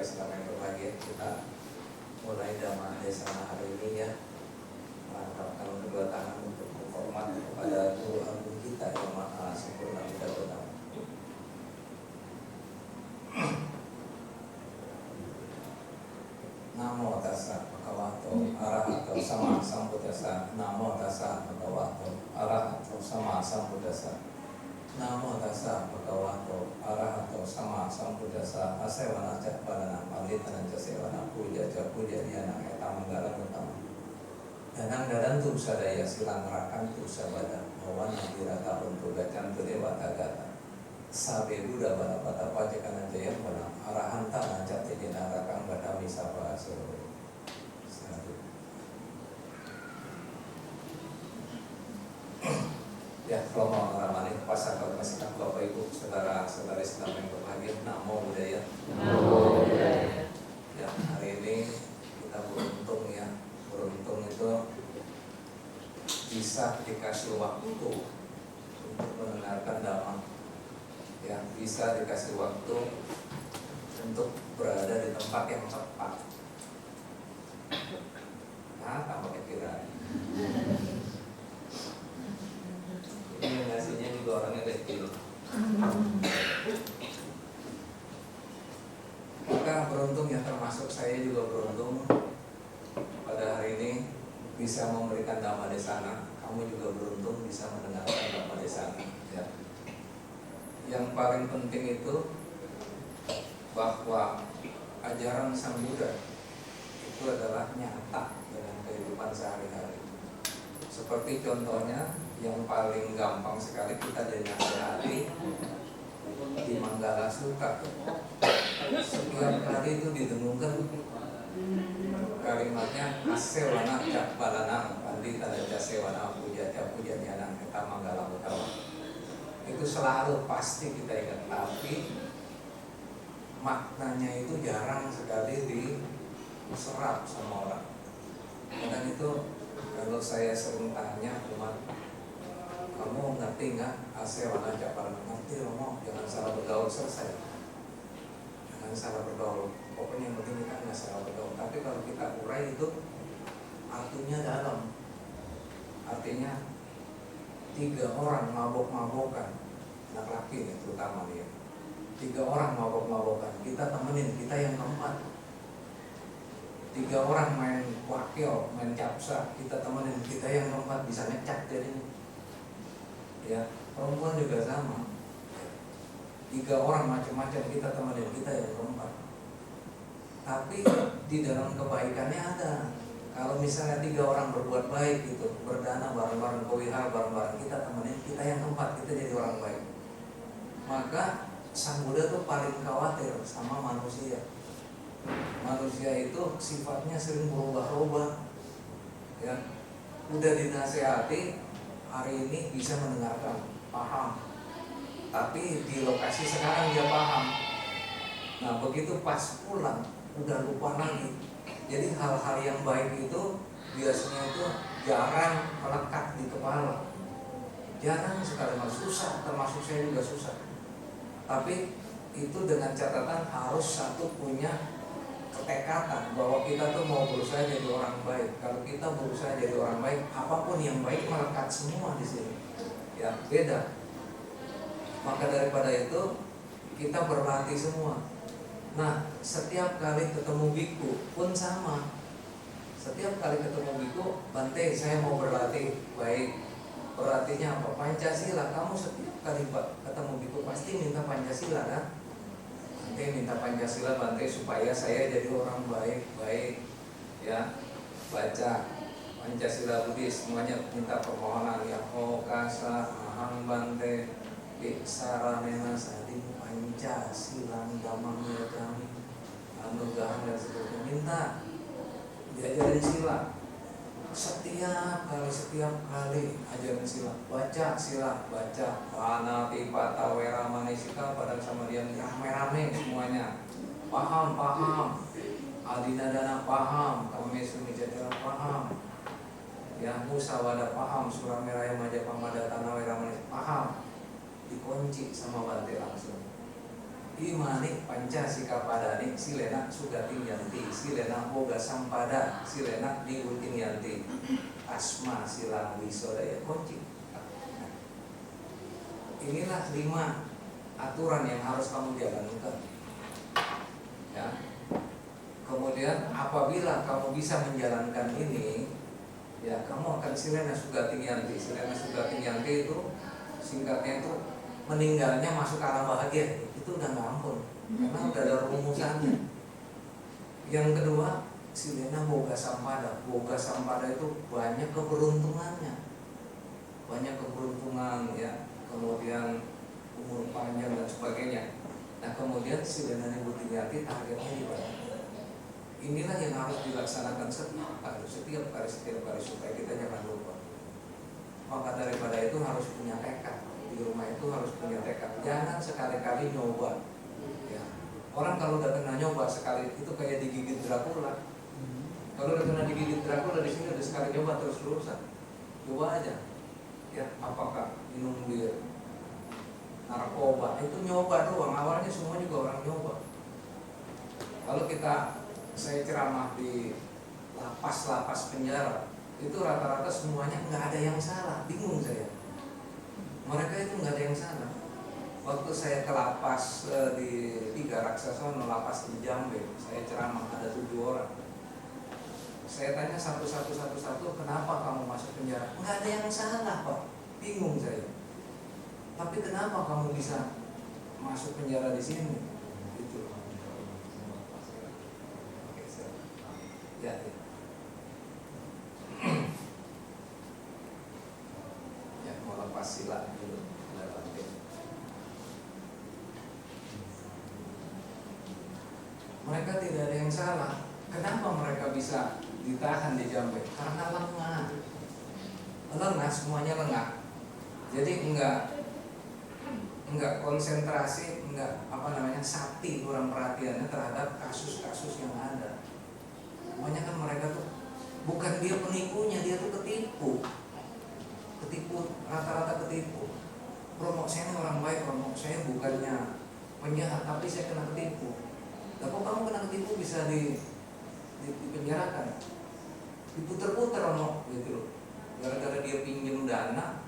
Islam yang berbahagia, kita mulai Dhamma Desana hari ini ya, mengangkatkan kedua tangan untuk menghormat kepada Guru Agung kita yang Maha Sempurna Widarta. Namo tassa bhagavato arahato sama sambuddhassa. Namo tassa bhagavato arahato sama sambuddhassa. Namo tassa bhagavato arahato sama sambuddhassa. Asewana cakbalana panditana jasewana puja puja dhyana eta manggala utama. Danang tu sadaya silang rakan tu sabada hawana dirata untuk gacan tu dewa tagata. Sabe Buddha bana pada pajakana jaya bana arahanta najate jena rakang bana misapa asoro. Ya, kalau mau meramani pasal kasihkan Bapak Ibu saudara-saudari Islam yang berbahagia, namo buddhaya. Namo buddhaya. Ya, hari ini kita beruntung ya, beruntung itu bisa dikasih waktu untuk mendengarkan Dhamma. Ya, bisa dikasih waktu untuk berada di tempat yang tepat. Nah, kamu kira ini ngasihnya juga orangnya kecil. Maka beruntung ya, termasuk saya juga beruntung pada hari ini bisa memberikan Dhamma Desana. Kamu juga beruntung bisa mendengarkan Dhamma Desana ya. Yang paling penting itu bahwa ajaran Sang Buddha itu adalah nyata dengan kehidupan sehari-hari. Seperti contohnya yang paling gampang sekali kita dinasihati di Manggala Sutta. Setiap kali itu didengungkan kalimatnya asewana cakbalana pandita jasewana puja puja dhyana eta manggala utama. Itu selalu pasti kita ingat, tapi maknanya itu jarang sekali diserap sama orang. Dan itu kalau saya sering tanya umat, kamu ngerti nggak asewana cakbalana? Ngerti Romo, jangan salah bergaul, selesai. Jangan salah bergaul, pokoknya yang penting kita nggak salah bergaul. Tapi kalau kita urai itu artinya dalam. Artinya 3 orang mabok-mabokan, anak laki ya, terutama dia. 3 orang mabok-mabokan, kita temenin, kita yang keempat. 3 orang main wakil, main capsa, kita temenin, kita yang keempat, bisa ngecap jadinya. Ya, perempuan juga sama. 3 orang macam-macam, kita temenin, kita yang keempat. Tapi di dalam kebaikannya ada. Kalau misalnya 3 orang berbuat baik gitu, berdana bareng-bareng, kewihara bareng-bareng, kita temenin, kita yang keempat, kita jadi orang baik. Maka Sang Buddha tuh paling khawatir sama manusia. Manusia itu sifatnya sering berubah-ubah. Ya, udah dinasehati, hari ini bisa mendengarkan, paham. Tapi di lokasi sekarang dia paham. Nah, begitu pas pulang, udah lupa lagi. Jadi hal-hal yang baik itu biasanya itu jarang melekat di kepala. Jarang sekali, susah, termasuk saya juga susah. Tapi itu dengan catatan harus satu punya ketekatan bahwa kita tuh mau berusaha jadi orang baik. Kalau kita berusaha jadi orang baik, apapun yang baik melekat semua di sini. Ya, beda. Maka daripada itu kita berlatih semua. Nah, setiap kali ketemu biku pun sama. Setiap kali ketemu biku, Bante, saya mau berlatih baik. Berlatihnya apa? Pancasila. Kamu setiap kali ketemu biku pasti minta Pancasila kan? Bante minta Pancasila, Bante, supaya saya jadi orang baik-baik. Ya, baca Pancasila Buddhis, semuanya minta permohonan. Ya kasa ahang Bante saranena sading Pancasilang damang yadami anugahan dan seterusnya, minta diajarin sila. Setiap kali ajaran sila, baca sila, baca panati pata wera manisika, pada sama dia rame-rame semuanya, paham adinadana paham, kamesu mijatera paham, ya musawada paham, surameraya majapamada tanah wera manis paham. Dikunci sama Bante langsung. Imani pancasika padani silena sugating yanti silena boga sampada silena diuting yanti asma silang wisodaya kunci. Inilah 5 aturan yang harus kamu jalankan. Ya. Kemudian apabila kamu bisa menjalankan ini, ya kamu akan silena sugating yanti. Silena sugating yanti itu singkatnya itu meninggalnya masuk ke alam bahagia. Itu udah gampang karena udah ada rumusannya. Yang kedua, silena boga sampada. Boga sampada itu banyak keberuntungannya, banyak keberuntungan ya, kemudian umur panjang dan sebagainya. Nah kemudian silena nibutingati targetnya di mana? Inilah yang harus dilaksanakan setiap hari supaya kita jangan lupa. Maka daripada itu harus punya tekad. Di rumah itu harus punya tekad. Jangan sekali-kali nyoba. Ya. Orang kalau udah kena nyoba sekali itu kayak digigit Dracula. Kalau udah kena digigit Dracula di sini udah sekali nyoba terus-terusan. Coba aja. Ya, apakah minum bir, narkoba itu nyoba doang. Awalnya semua juga orang nyoba. Kalau saya ceramah di lapas-lapas penjara, itu rata-rata semuanya nggak ada yang salah. Bingung saya. Mereka itu nggak ada yang salah. Waktu saya ke lapas di 3 Raksasa, lapas di Jambe, saya ceramah ada 7 orang. Saya tanya satu-satu, kenapa kamu masuk penjara? Nggak ada yang salah Pak. Bingung saya. Tapi kenapa kamu bisa masuk penjara di sini? Gitu. Oke, ya. Ya, mau lepas sila dulu. Mereka tidak ada yang salah. Kenapa mereka bisa ditahan di Jambe? Karena lengah. Lengah, semuanya lengah. Jadi enggak konsentrasi, enggak sakti kurang perhatiannya terhadap kasus-kasus yang ada. Semuanya kan mereka tuh bukan dia penipunya, dia tuh ketipu, rata-rata ketipu. Romo saya ini orang baik, Romo saya bukannya penjahat, tapi saya kena ketipu. Lah kok kamu kena ketipu bisa dipenjarakan, diputer-puter Romo gitu loh. Gara-gara dia pinjam dana,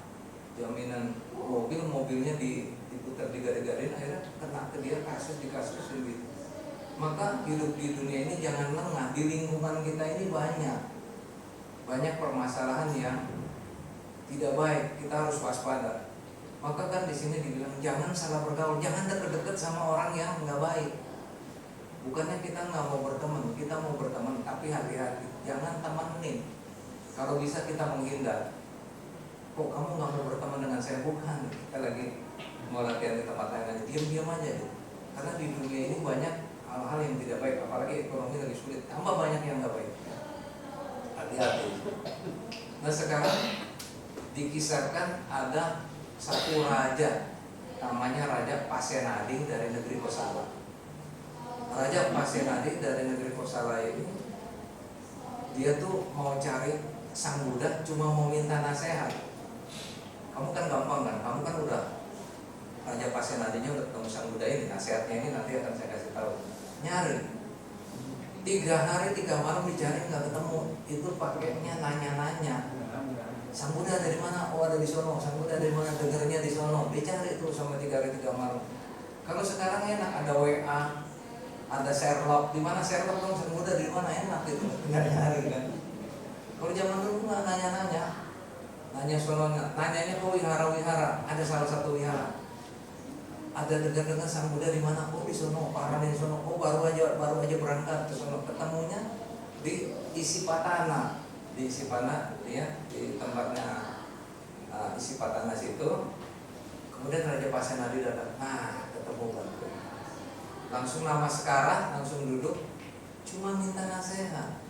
jaminan mobilnya diputar digade-gadein, akhirnya kena ke dia kasus gitu. Maka hidup di dunia ini jangan lengah. Di lingkungan kita ini banyak permasalahan yang tidak baik, kita harus waspada. Maka kan di sini dibilang jangan salah bergaul, jangan deket-deket sama orang yang nggak baik. Bukannya kita nggak mau berteman, kita mau berteman, tapi hati-hati, jangan temenin. Kalau bisa kita menghindar. Kok kamu nggak mau berteman dengan saya? Bukan, kita lagi mau latihan di tempat lain aja, diam-diam aja deh. Karena di dunia ini banyak hal-hal yang tidak baik, apalagi ekonomi lagi sulit, tambah banyak yang nggak baik. Hati-hati. Nah sekarang dikisahkan ada satu raja, namanya Raja Pasenadi dari negeri Kosala. Raja Pasenadi dari negeri Kosala ini, dia tuh mau cari sang Buddha, cuma mau minta nasihat. Kamu kan gampang kan, kamu kan udah Raja Pasenadinya udah ketemu sang Buddha ini, nasihatnya ini nanti akan saya kasih tahu. Nyari 3 hari 3 malam dicari nggak ketemu, itu pakainya nanya-nanya. Sang Buddha dari mana? Oh ada di sono. Sang Buddha dari mana? Dengarnya di sono. Dicari tuh sama 3 hari 3 malam. Kalau sekarang enak, ada WA, ada Sherlock. Di mana Sherlock dong? Sang Buddha di mana? Enak gitu. Nggak nyari kan. Kalau zaman dulu nggak nanya-nanya, nanya sono, nanyanya ke wihara. Ada salah satu wihara. Ada dengar-dengar sang Buddha di mana? Oh di sono, parah di sono. Oh baru aja berangkat ke sono. Ketemunya di Isipatana. Di Isipana dia di tempatnya Isipatana situ. Kemudian Raja Pasenadi datang. Nah ketemu Bante. Langsung nama sekarang, langsung duduk. Cuma minta nasihat.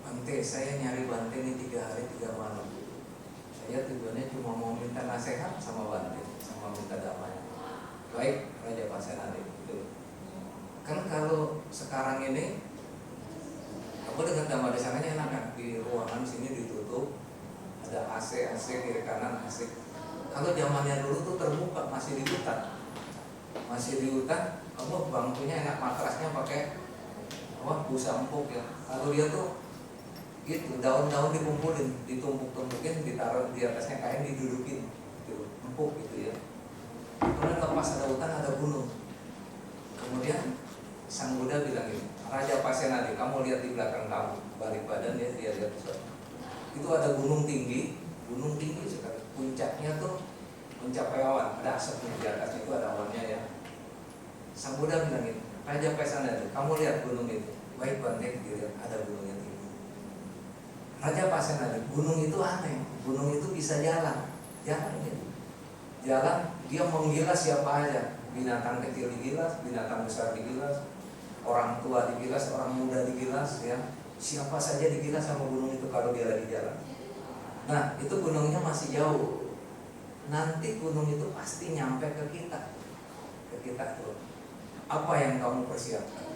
Bante, saya nyari Bante ini 3 hari 3 malam. Saya tujuannya cuma mau minta nasihat sama Bante, sama minta damai. Baik Raja Pasenadi itu. Kan kalau sekarang ini aku dengan damai desanya enak kan, di ruangan sini ditutup, ada AC kiri kanan AC. Kalau zamannya dulu tuh terbuka, masih dibuka. masih di hutan, kamu bangkunya enak, matrasnya pakai busa empuk ya. Kalau dia tuh gitu, daun-daun dikumpulin, ditumpuk-tumpukin, ditaruh di atasnya kain, didudukin, gitu, empuk gitu ya. Kemudian lepas ada hutan, ada gunung. Kemudian Sang Buddha bilang ini, Raja Pasenadi, kamu lihat di belakang kamu, balik badan dia lihat itu ada gunung tinggi sekali. Puncaknya tuh mencapai awan, ada asapnya di atasnya, itu ada awannya ya. Sang Buddha bilang ini, Raja Pasenadi, kamu lihat gunung itu. Baik Bante, dilihat ada gunungnya tinggi. Raja Pasenadi, gunung itu aneh, gunung itu bisa jalan gitu. Jalan, dia menggilas siapa aja, binatang kecil digilas, binatang besar digilas, orang tua digilas, orang muda digilas ya. Siapa saja digilas sama gunung itu kalau dia lagi jalan. Nah, itu gunungnya masih jauh. Nanti gunung itu pasti nyampe ke kita tuh. Apa yang kamu persiapkan?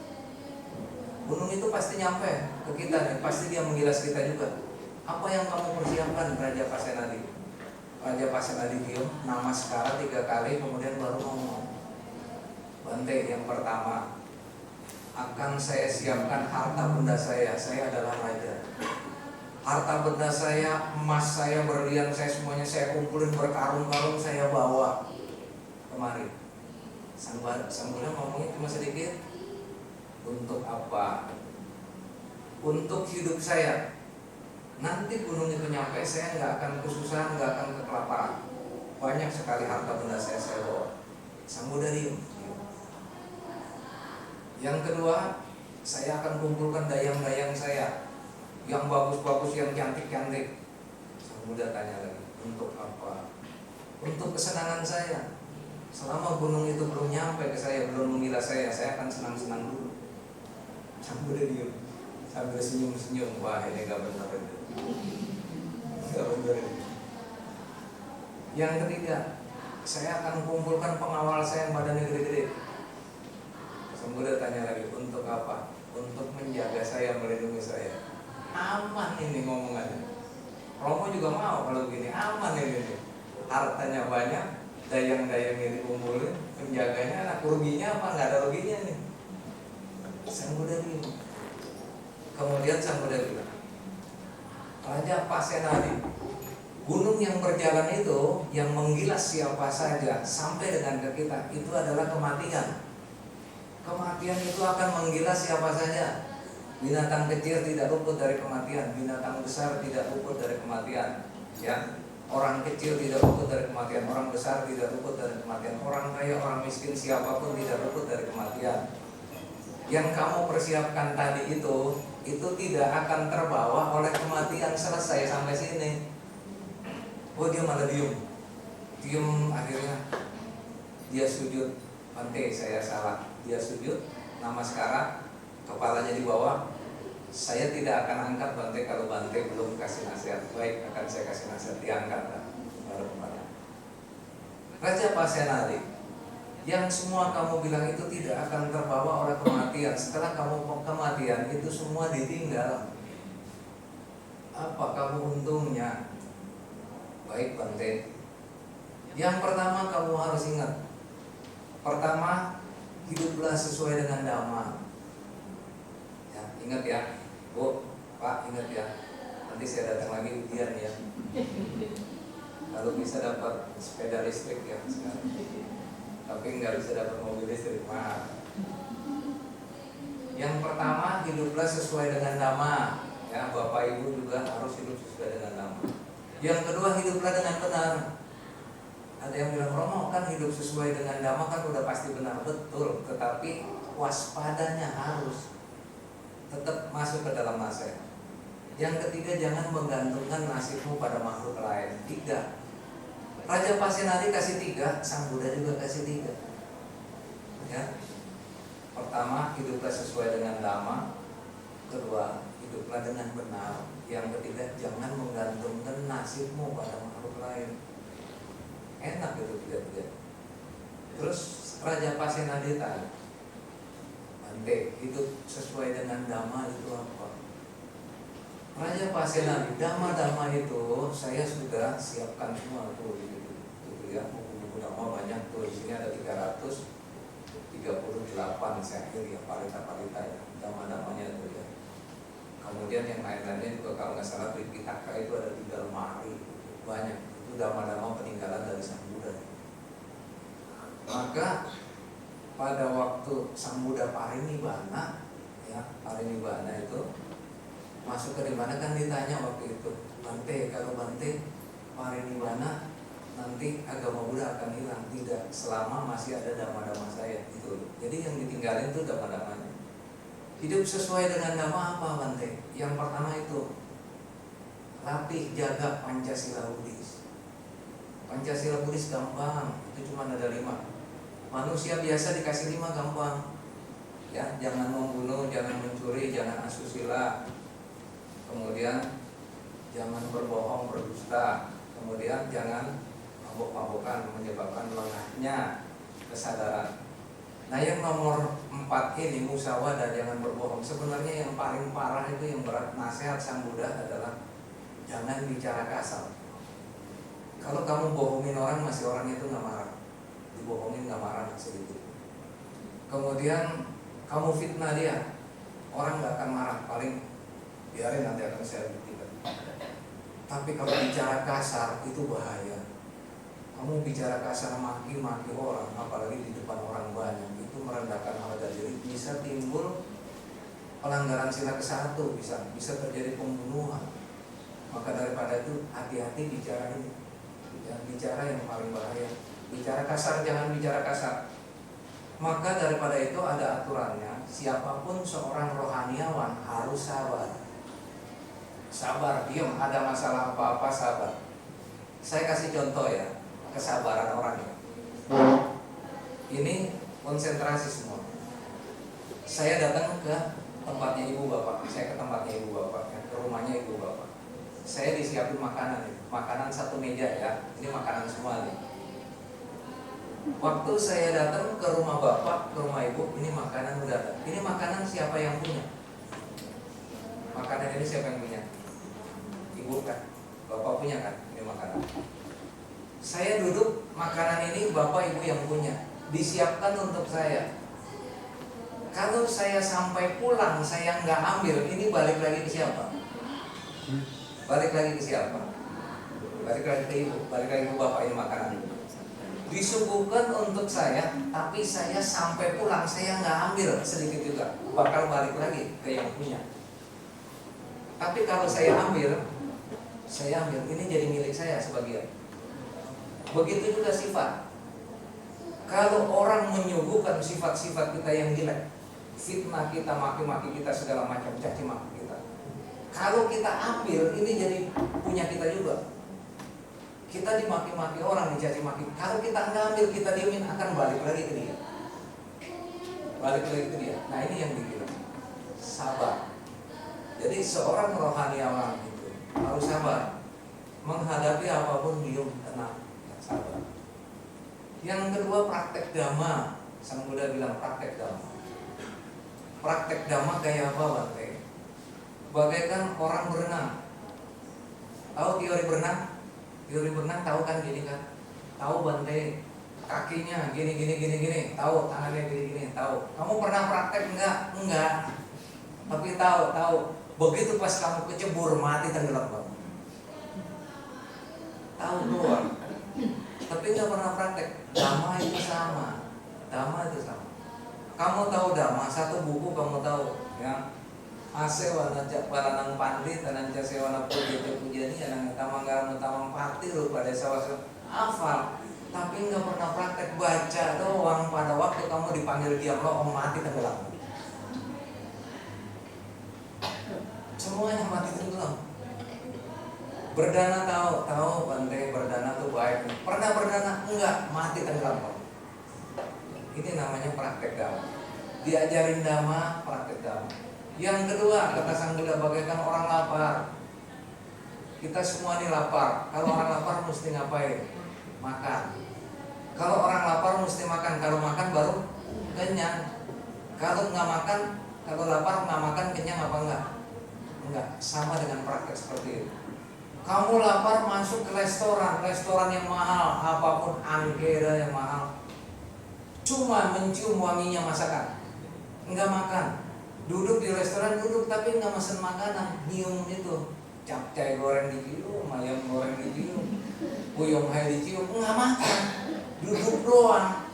Gunung itu pasti nyampe ke kita nih, pasti dia menggilas kita juga. Apa yang kamu persiapkan, Raja Pasenadi? Raja Pasenadi diam, namaskara 3 kali, kemudian baru ngomong. Bante, yang pertama, akan saya siapkan harta benda saya adalah raja. Harta benda saya, emas saya, berlian saya, semuanya saya kumpulin berkarung-karung, saya bawa kemari. Sang Buddha ngomongnya cuma sedikit. Untuk apa? Untuk hidup saya. Nanti gunung itu nyampe, saya nggak akan kesusahan, nggak akan kelaparan. Banyak sekali harta benda saya bawa. Sang Buddha diam. Yang kedua, saya akan kumpulkan dayang-dayang saya yang bagus-bagus, yang cantik-cantik. Sang Buddha tanya lagi, untuk apa? Untuk kesenangan saya. Selama gunung itu belum nyampe ke saya, belum menggilas saya akan senang-senang dulu. Sang Buddha diam sambil senyum-senyum. Wah, ini gak benar itu. Gak benar itu. Yang ketiga, saya akan kumpulkan pengawal saya yang badannya gede-gede. Sang Buddha tanya lagi, untuk apa? Untuk menjaga saya, melindungi saya. Aman ini ngomongannya. Romo juga mau kalau begini, aman ini. Hartanya banyak, dayang-dayang ini dikumpulin, penjaganya anak, ruginya apa? Gak ada ruginya nih. Sang Buddha bilang. Kemudian Sang Buddha bilang, Raja Pasenadi, gunung yang berjalan itu, yang menggilas siapa saja sampai dengan ke kita, itu adalah kematian. Kematian itu akan menggilas siapa saja. Binatang kecil tidak luput dari kematian, binatang besar tidak luput dari kematian. Ya, orang kecil tidak luput dari kematian, orang besar tidak luput dari kematian, orang kaya, orang miskin, siapapun tidak luput dari kematian. Yang kamu persiapkan tadi itu tidak akan terbawa oleh kematian. Selesai sampai sini. Oh, dia malah diem, akhirnya dia sujud. Bante, saya salah. Dia sujud, namaskara, kepalanya di bawah. Saya tidak akan angkat Bante kalau Bante belum kasih nasihat. Baik, akan saya kasih nasihat. Diangkat baru kepala. Raja Pasenadi, yang semua kamu bilang itu tidak akan terbawa oleh kematian. Setelah kamu kematian, itu semua ditinggal. Apa kamu untungnya? Baik Bante. Yang pertama kamu harus ingat. Pertama, hiduplah sesuai dengan dhamma. Ya, ingat ya, Bu, Pak, ingat ya. Nanti saya datang lagi ujian ya. Kalau bisa dapat sepeda listrik ya sekarang. Tapi nggak bisa dapat mobil listrik, maaf. Yang pertama, hiduplah sesuai dengan dhamma. Ya, Bapak Ibu juga harus hidup sesuai dengan dhamma. Yang kedua, hiduplah dengan benar. Ada yang bilang, Romo kan hidup sesuai dengan dhamma kan udah pasti benar. Betul, tetapi waspadanya harus tetap masuk ke dalam nasihat. Yang ketiga, jangan menggantungkan nasibmu pada makhluk lain. 3. Raja Pasenadi kasih 3, Sang Buddha juga kasih 3. Ya. Pertama, hiduplah sesuai dengan dhamma. Kedua, hiduplah dengan benar. Yang ketiga, jangan menggantungkan nasibmu pada makhluk lain. Enak itu 3. Terus Raja Pasenadi tanya, Bante, hidup sesuai dengan dhamma itu apa? Raja Pasenadi, dhamma itu saya sudah siapkan semua tuh, gitu ya. Buku-buku dhamma banyak tuh, di sini ada 300. 38 saya akhiri ya, parita-parita ya, dhamma-dhammanya itu ya. Kemudian yang lain-lainnya juga kalau nggak salah Tripitaka itu ada 3 lemari, banyak. Itu dhamma-dhamma peninggalan dari Sang Buddha. Maka pada waktu Sang Buddha parinibbana, ya parinibbana itu masuk ke dimana kan ditanya waktu itu, Bante, kalau Bante parinibbana nanti agama Buddha akan hilang? Tidak, selama masih ada dhamma-dhamma saya itu. Jadi yang ditinggalin itu dhamma-dhammanya. Hidup sesuai dengan dhamma apa Bante? Yang pertama itu latih jaga Pancasila Buddhis. Pancasila Buddhis gampang, itu cuma ada 5. Manusia biasa dikasih 5 gampang. Ya, jangan membunuh, jangan mencuri, jangan asusila. Kemudian jangan berbohong, berdusta. Kemudian jangan mabok-mabokan, menyebabkan lengahnya kesadaran. Nah yang nomor 4 ini musyawadah, jangan berbohong. Sebenarnya yang paling parah itu yang berat. Nasihat Sang Buddha adalah jangan bicara kasar. Kalau kamu bohongin orang, masih orangnya itu nggak marah. Dibohongin nggak marah sedikit. Kemudian kamu fitnah dia, orang nggak akan marah, paling biarin nanti akan saya buktikan. Tapi kalau bicara kasar itu bahaya. Kamu bicara kasar, maki-maki orang, apalagi di depan orang banyak, itu merendahkan harga diri, bisa timbul pelanggaran sila ke-1, bisa terjadi pembunuhan. Maka daripada itu hati-hati bicara ini. Bicara yang paling bahaya. Bicara kasar, jangan bicara kasar. Maka daripada itu ada aturannya, siapapun seorang rohaniawan harus sabar. Sabar, diam, ada masalah apa-apa sabar. Saya kasih contoh ya, kesabaran orang ya. Ini konsentrasi semua. Saya datang ke tempatnya ibu bapak, saya ke tempatnya ibu bapak, ya, ke rumahnya ibu bapak. Saya disiapin makanan, makanan 1 meja ya. Ini makanan semua nih. Waktu saya datang ke rumah bapak, ke rumah ibu, ini makanan udah ada. Ini makanan siapa yang punya? Makanan ini siapa yang punya? Ibu kan? Bapak punya kan? Ini makanan. Saya duduk, makanan ini bapak ibu yang punya, disiapkan untuk saya. Kalau saya sampai pulang, saya nggak ambil, ini balik lagi ke siapa? Balik lagi ke siapa? Balik lagi ke ibu, balik lagi ke bapak, ini makanan. Disuguhkan untuk saya, tapi saya sampai pulang, saya nggak ambil sedikit juga, bakal balik lagi ke yang punya. Tapi kalau saya ambil, ini jadi milik saya sebagian. Begitu juga sifat. Kalau orang menyuguhkan sifat-sifat kita yang jelek, fitnah kita, maki-maki kita, segala macam caci maki kita, kalau kita ambil, ini jadi punya kita juga. Kita dimaki-maki orang, dicaci maki. Kalau kita nggak ambil, kita diemin, akan balik lagi ke dia. Balik lagi ke dia. Nah ini yang dibilang sabar. Jadi seorang rohaniawan itu harus sabar. Menghadapi apapun diam, tenang, sabar. Yang kedua praktek dhamma. Sang Buddha bilang praktek dhamma. Praktek dhamma kayak apa Bante? Bagaikan orang berenang. Tahu teori berenang? Teori berenang tahu kan gini kan? Tahu Bante? Kakinya gini. Tahu tangannya gini. Tahu. Kamu pernah praktek enggak? Enggak. Tapi tahu. Begitu pas kamu kecebur mati tenggelam kamu. Tahu doang. Tapi enggak pernah praktek. Dhamma itu sama. Kamu tahu dhamma, satu buku kamu tahu, ya. Asewana Walanang Pandit Ananja Sewana Pujani Anang Tamanggaram Tamang Pati lu pada sawah hafal, tapi enggak pernah praktek, baca doang. Pada waktu kamu dipanggil diam lo mati tenggelam. Semuanya mati tenggelam. Berdana tahu Bante, berdana tuh baik. Pernah berdana? Enggak, mati tenggelam. Ini namanya praktek dhamma. Diajarin dhamma, praktek dhamma. Yang kedua, kata Sang Buddha, bagaikan orang lapar. Kita semua ini lapar. Kalau orang lapar mesti ngapain? Makan. Kalau orang lapar mesti makan. Kalau makan baru kenyang. Kalau nggak makan, kalau lapar nggak makan, kenyang apa enggak? Enggak. Sama dengan praktek seperti itu. Kamu lapar masuk ke restoran yang mahal, apapun angkera yang mahal. cuma mencium wanginya masakan, enggak makan. Duduk di restoran duduk tapi enggak mesen makanan, nyium itu. Capcay goreng dicium, ayam goreng dicium, kuyong hai dicium, enggak makan, duduk doang.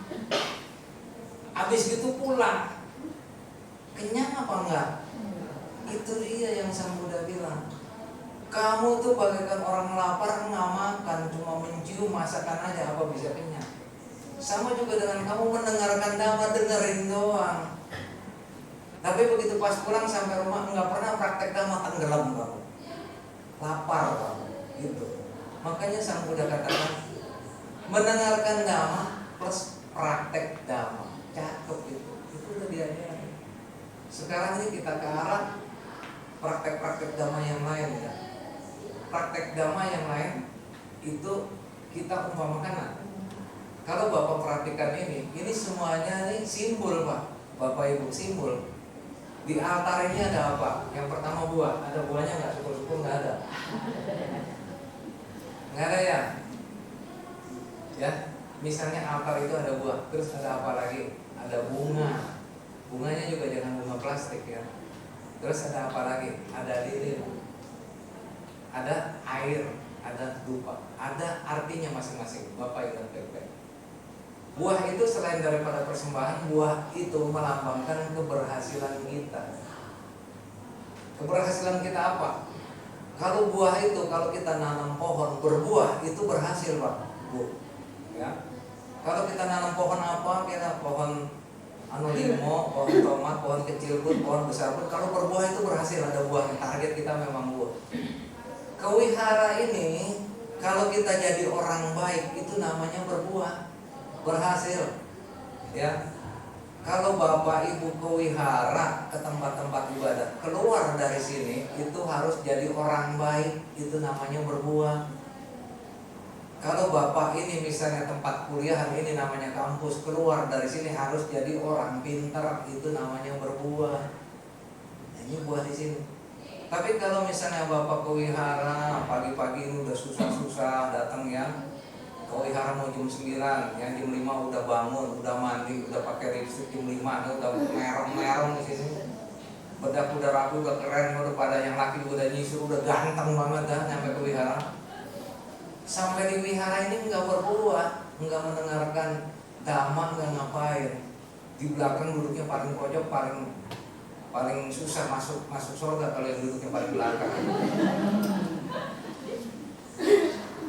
Habis gitu pulang, kenyang apa enggak? Itu dia yang Sang Buddha bilang, kamu tuh bagaikan orang lapar enggak makan, cuma mencium masakan aja, apa bisa kenyang? Sama juga dengan kamu mendengarkan dhamma, dengerin doang. Tapi begitu pas pulang sampai rumah enggak pernah praktek dhamma, tenggelam kamu, lapar kamu, gitu. Makanya Sang Buddha katakan mendengarkan dhamma plus praktek dhamma, cakep itu udah diajarin. Sekarang ini kita ke arah praktek-praktek dhamma yang lain ya. Praktek dhamma yang lain itu kita umpamakan. Kalau Bapak perhatikan ini semuanya nih simbol Pak, Bapak Ibu, simbol. Di altar ini ada apa? Yang pertama buah, ada buahnya nggak? Syukur-syukur nggak ada. Nggak ada ya? Ya, misalnya altar itu ada buah, terus ada apa lagi? Ada bunga. Bunganya juga jangan bunga plastik ya. Terus ada apa lagi? Ada lilin, ada air, ada dupa, ada artinya masing-masing. Bapak ingat baik-baik. Buah itu selain daripada persembahan, buah itu melambangkan keberhasilan kita. Keberhasilan kita apa? Kalau buah itu, kalau kita nanam pohon berbuah itu berhasil Pak, Bu. Ya. Kalau kita nanam pohon apa? Kita pohon limo, pohon tomat, pohon kecil pun, pohon besar pun, kalau berbuah itu berhasil, ada buah. Target kita memang buah. Kewihara ini, kalau kita jadi orang baik itu namanya berbuah, berhasil. Ya. Kalau Bapak Ibu kewihara ke tempat-tempat ibadah, keluar dari sini itu harus jadi orang baik, itu namanya berbuah. Kalau Bapak ini misalnya tempat kuliah ini namanya kampus, keluar dari sini harus jadi orang pintar, itu namanya berbuah. Ini buah di sini. Tapi kalau misalnya Bapak kewihara pagi-pagi ini udah susah-susah datang ya, kewihara mau jam 9, yang jam 5 udah bangun, udah mandi, udah pakai lipstik, jam 5 udah merong-merong di sini. Bedak udah rapi, udah keren, udah pada yang laki udah nyisir, udah ganteng banget dah nyampe kewihara. Sampai di wihara ini enggak berbuah, enggak mendengarkan dhamma, enggak ngapain. Di belakang duduknya paling pojok, paling susah masuk surga kalau yang duduknya paling belakang.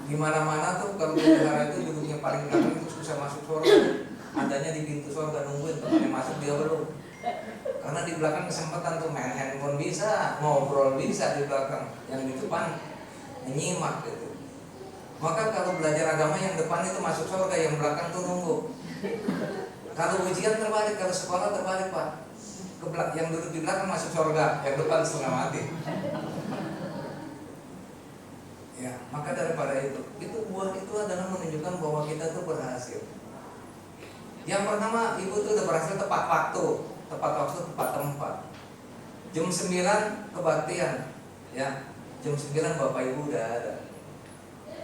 Di mana-mana tuh kalau di wihara itu duduknya paling belakang itu susah masuk surga. Adanya di pintu surga, nungguin temannya masuk, dia belum. Karena di belakang kesempatan tuh main handphone bisa, ngobrol bisa di belakang, yang di depan nyimak gitu. Maka kalau belajar agama yang depan itu masuk surga, yang belakang tuh nunggu. Kalau ujian terbalik, kalau sekolah terbalik Pak, yang duduk di belakang masuk surga, yang depan setengah mati. Ya, maka daripada itu buah itu adalah menunjukkan bahwa kita tuh berhasil. Yang pertama, ibu tuh udah berhasil tepat waktu, tepat tempat. Jam 9 kebaktian, ya. Jam 9 Bapak Ibu udah ada.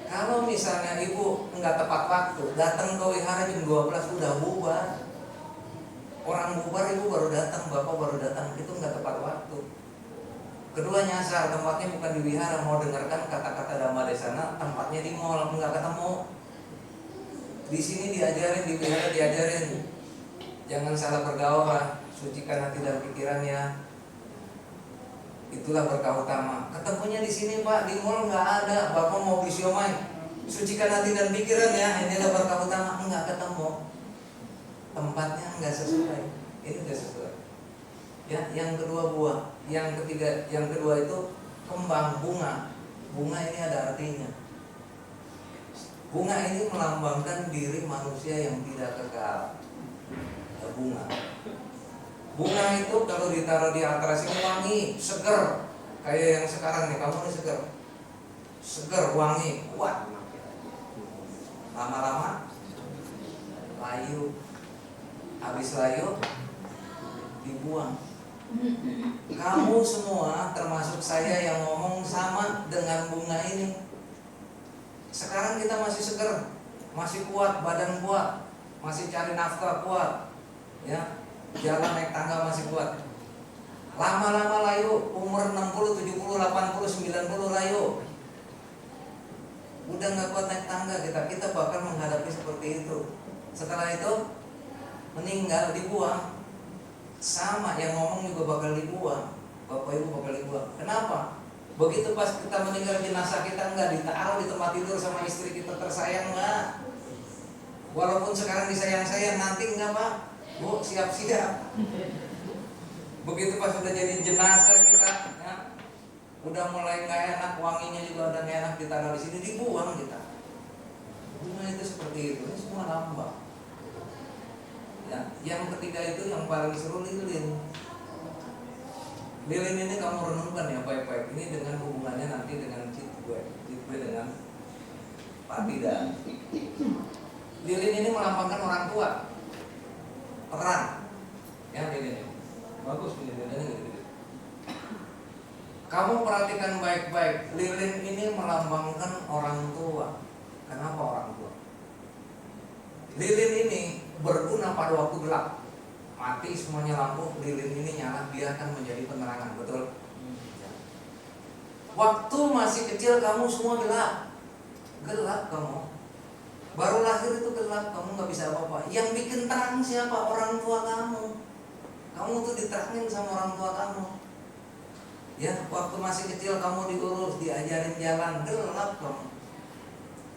Kalau misalnya ibu enggak tepat waktu, datang ke wihara jam 12 udah bubar. Orang bubar ibu baru datang, bapak baru datang, itu enggak tepat waktu. Kedua nyasar, tempatnya bukan di wihara, mau dengarkan kata-kata dhamma desana, tempatnya di mall, enggak ketemu. Di sini diajarin, di wihara diajarin, jangan salah bergaul lah, sucikan hati dan pikirannya. Itulah berkah utama. Ketemunya di sini Pak, di mall nggak ada. Bapak mau beli siomay, sucikan hati dan pikiran ya. Inilah berkah utama, nggak ketemu. Tempatnya nggak sesuai. Ini nggak sesuai. Ya, yang kedua buah, yang kedua itu kembang bunga. Bunga ini ada artinya. Bunga ini melambangkan diri manusia yang tidak kekal. Bunga. Bunga itu kalau ditaruh di antara sini wangi, seger. Kayak yang sekarang nih, kamu ini seger. Seger, wangi, kuat. Lama-lama layu. Habis layu dibuang. Kamu semua termasuk saya yang ngomong sama dengan bunga ini. Sekarang kita masih seger, masih kuat, badan kuat, masih cari nafkah kuat, ya, jalan naik tangga masih kuat. Lama-lama layu, umur 60, 70, 80, 90 layu, udah nggak kuat naik tangga kita bakal menghadapi seperti itu. Setelah itu meninggal, dibuang. Sama yang ngomong juga bakal dibuang, bapak ibu bakal dibuang. Kenapa? Begitu pas kita meninggal, jenazah kita nggak ditaruh di tempat tidur sama istri kita tersayang, nggak. Walaupun sekarang disayang-sayang, nanti enggak pak, bu siap-siap. Begitu pas udah jadi jenazah kita, ya, udah mulai nggak enak, wanginya juga udah nggak enak, ditaruh di sini, dibuang kita. Bunga itu seperti itu, ini semua lambang. Ya, yang ketiga itu yang paling seru, lilin. Lilin ini kamu renungkan ya baik-baik. Ini dengan hubungannya nanti dengan Citwe dengan Pak Bidan. Lilin ini melambangkan orang tua, terang. Ya lilin ini bagus, lilin ini. Kamu perhatikan baik-baik, lilin ini melambangkan orang tua. Kenapa orang tua? Lilin ini berguna pada waktu gelap. Mati semuanya lampu, lilin ini nyala, dia akan menjadi penerangan, betul? Waktu masih kecil kamu semua gelap. Gelap kamu. Baru lahir itu gelap, kamu gak bisa apa-apa. Yang bikin terang siapa? Orang tua kamu. Kamu tuh diterangin sama orang tua kamu. Ya, waktu masih kecil kamu diurus, diajarin jalan, gelap kamu.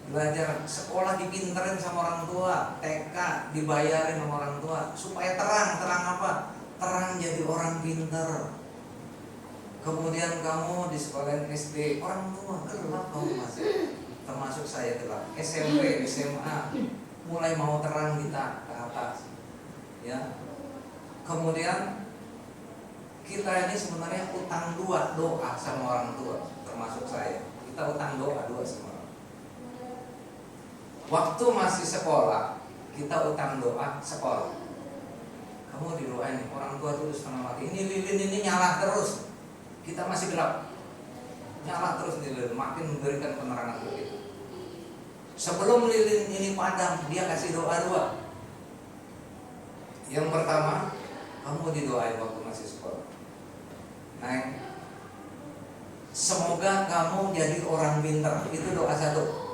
Belajar sekolah dipinterin sama orang tua, TK dibayarin sama orang tua supaya terang apa? Terang jadi orang pinter. Kemudian kamu di sekolah SD, orang tua gelap kamu masih, termasuk saya gelap. SMP, SMA mulai mau terang kita ke atas. Ya. Kemudian kita ini sebenarnya utang doa sama orang tua, termasuk saya. Kita utang doa sama orang. Waktu masih sekolah, kita utang doa sekolah. Kamu didoain, orang tua itu setengah mati. Ini lilin ini nyala terus. Kita masih gelap, nyala terus lilin, makin memberikan penerangan ke kita. Sebelum lilin ini padam, dia kasih doa dua. Yang pertama, kamu didoain waktu masih sekolah. Nah, semoga kamu jadi orang pintar. Itu doa satu.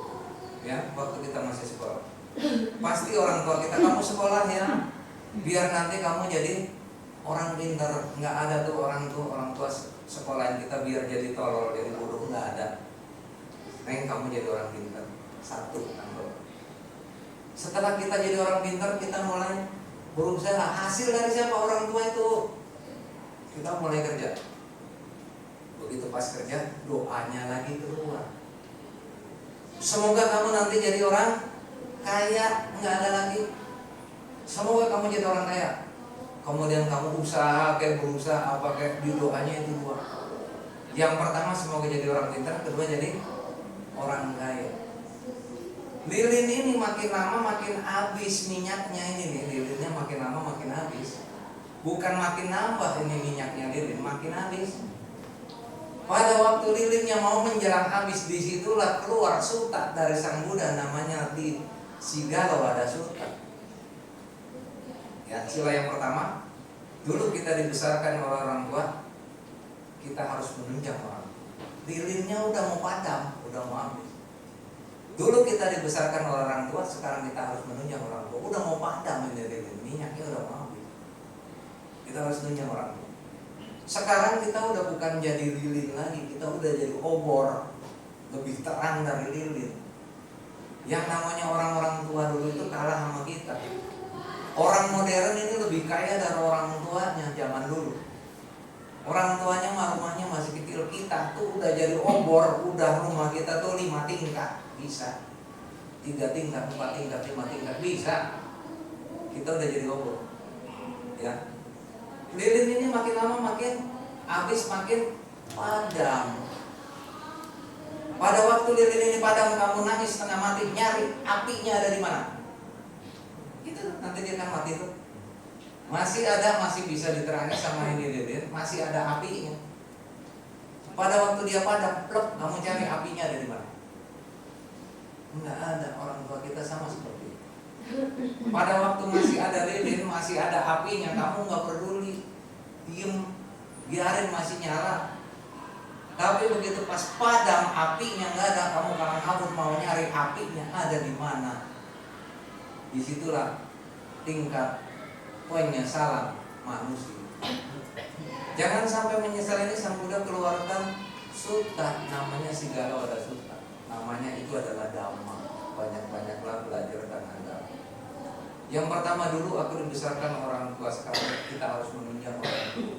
Ya, waktu kita masih sekolah. Pasti orang tua kita, kamu sekolah ya, biar nanti kamu jadi orang pintar. Nggak ada tuh orang tua sekolahin kita biar jadi tolol, jadi bodoh, nggak ada. Neng, kamu jadi orang pintar. Satu, nampak. Setelah kita jadi orang pintar, kita mulai berusaha. Hasil dari siapa? Orang tua itu. Kita mulai kerja. Begitu pas kerja, doanya lagi keluar. Semoga kamu nanti jadi orang kaya, nggak ada lagi. Semoga kamu jadi orang kaya. Kemudian kamu usaha kayak berusaha apa kayak, di doanya itu dua. Yang pertama semoga jadi orang pintar, kedua jadi orang kaya. Lilin ini makin lama makin habis minyaknya ini nih, lilinnya makin lama makin habis. Bukan makin nambah ini minyaknya lilin, makin habis. Pada waktu lilinnya mau menjelang habis, disitulah keluar suta dari Sang Buddha, namanya di Sigalo ada suta. Ya, sila yang pertama, dulu kita dibesarkan oleh orang tua, kita harus menunjang orang. Lilinnya udah mau padam, udah mau habis. Dulu kita dibesarkan oleh orang tua, sekarang kita harus menunjang orang tua. Udah mau padam ini lilin, minyaknya udah mau habis. Kita harus menunjang orang tua. Sekarang kita udah bukan jadi lilin lagi, kita udah jadi obor, lebih terang dari lilin. Yang namanya orang-orang tua dulu itu kalah sama kita. Orang modern ini lebih kaya dari orang tuanya zaman dulu. Orang tuanya mah rumahnya masih kecil, kita tuh udah jadi obor, udah rumah kita tuh 5 tingkat, bisa 3 tingkat, 4 tingkat, 5 tingkat, bisa. Kita udah jadi obor. Ya. Lilin ini makin lama makin habis, makin padam. Pada waktu lilin ini padam, kamu nangis setengah mati, nyari apinya ada di mana? Itu nanti dia akan mati tuh. Masih ada, masih bisa diterangi sama ini lilin, masih ada apinya. Pada waktu dia padam, plek, kamu cari apinya ada di mana? Enggak ada. Orang tua kita sama seperti itu. Pada waktu masih ada lilin, masih ada apinya, kamu nggak peduli, diem, biarin masih nyala. Tapi begitu pas padam, apinya nggak ada, kamu kalang kabut mau nyari apinya ada di mana. Disitulah tingkat penyesalan manusia. Jangan sampai menyesal. Ini Sang Buddha keluarkan sutta, namanya Sigala Wada Sutta. Namanya itu adalah Dhamma. Banyak-banyaklah belajar tentang agama. Yang pertama dulu, aku dibesarkan orang tua, sekarang kita harus menunjang orang tua.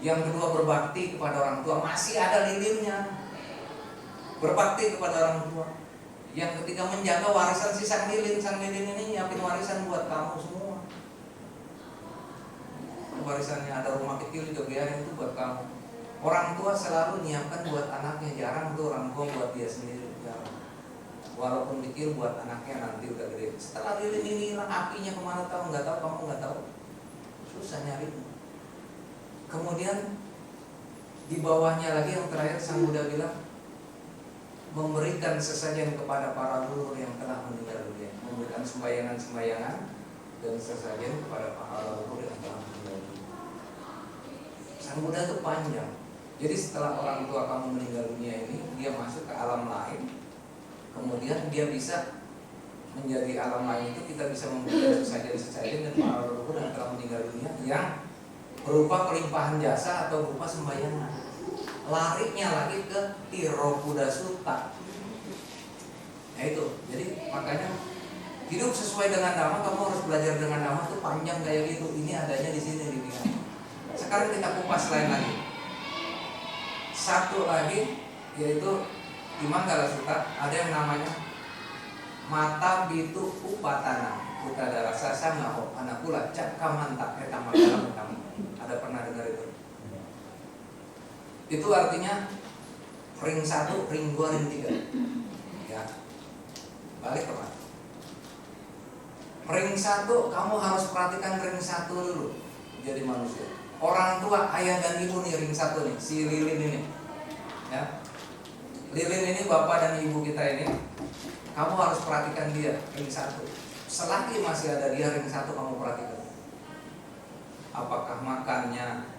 Yang kedua, berbakti kepada orang tua, masih ada lilinnya. Berbakti kepada orang tua. Yang ketiga, menjaga warisan si sang lilin. Sang lilin ini nyiapin warisan buat kamu semua. Warisannya ada rumah kecil juga, biarin itu buat kamu. Orang tua selalu nyiapkan buat anaknya, jarang tuh orang tua buat dia sendiri, jarang. Walaupun kecil buat anaknya, nanti udah gede. Setelah lilin ini hilang, apinya kemana tahu? Nggak tahu, kamu nggak tahu. Susah nyari. Kemudian di bawahnya lagi yang terakhir Sang Buddha bilang, memberikan sesajen kepada para leluhur yang telah meninggal dunia. Memberikan sembayangan-sembayangan dan sesajen kepada para leluhur yang telah meninggal dunia. Sang Buddha itu panjang. Jadi setelah orang tua kamu meninggal dunia ini, dia masuk ke alam lain. Kemudian dia bisa menjadi alam lain itu, kita bisa memberikan sesajen dan para leluhur yang telah meninggal dunia yang berupa kelimpahan jasa atau berupa sembayangan. Larinya lagi ke Tirobuddha Sutta. Nah itu, jadi makanya hidup sesuai dengan Dhamma, kamu harus belajar dengan Dhamma itu panjang kayak gitu. Ini adanya di sini di dunia. Sekarang kita kupas lain lagi. Satu lagi yaitu di Manggala Sutta ada yang namanya Mata Bitu Upatana Utadara Sasangaho Anakula Cakamanta Etamagalam. Ada pernah dengar itu? Itu artinya ring 1, ring 2, ring 3. Ya. Balik ke mana? Ring 1 kamu harus perhatikan ring 1 dulu. Jadi manusia. Orang tua, ayah dan ibu nih ring 1 nih, si lilin ini. Ya. Lilin ini bapak dan ibu kita ini. Kamu harus perhatikan dia ring 1. Selagi masih ada dia ring 1 kamu perhatikan. Apakah makannya,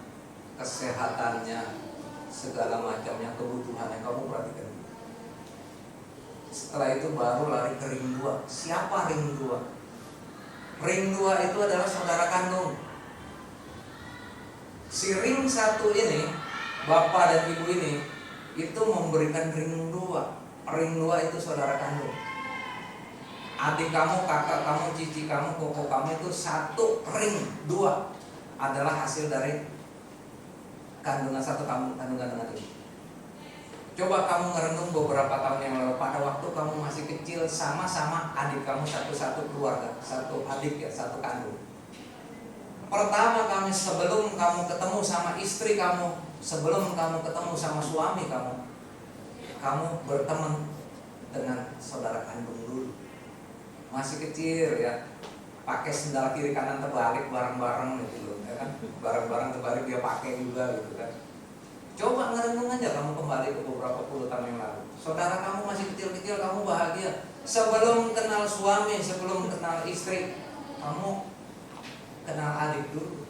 kesehatannya, segala macamnya, kebutuhannya kamu perhatikan. Setelah itu baru lari ke ring 2. Siapa ring 2? Ring 2 itu adalah saudara kandung. Si ring 1 ini, bapak dan ibu ini, itu memberikan ring 2. Ring 2 itu saudara kandung. Adik kamu, kakak kamu, cici kamu, koko kamu itu satu ring 2 adalah hasil dari kandungan satu kamu, kandungan dengan ini. Coba kamu ngerenung beberapa tahun yang lalu, pada waktu kamu masih kecil sama-sama adik kamu satu-satu keluarga, satu adik ya, satu kandung. Pertama kami sebelum kamu ketemu sama istri kamu, sebelum kamu ketemu sama suami kamu berteman dengan saudara kandung dulu. Masih kecil ya, pakai sendal kiri kanan terbalik bareng-bareng gitu loh, ya kan? Bareng-bareng terbalik dia pakai juga gitu kan. Coba ngerenung aja kamu kembali ke beberapa puluh tahun yang lalu. Saudara kamu masih kecil-kecil, kamu bahagia. Sebelum kenal suami, sebelum kenal istri, kamu kenal adik dulu,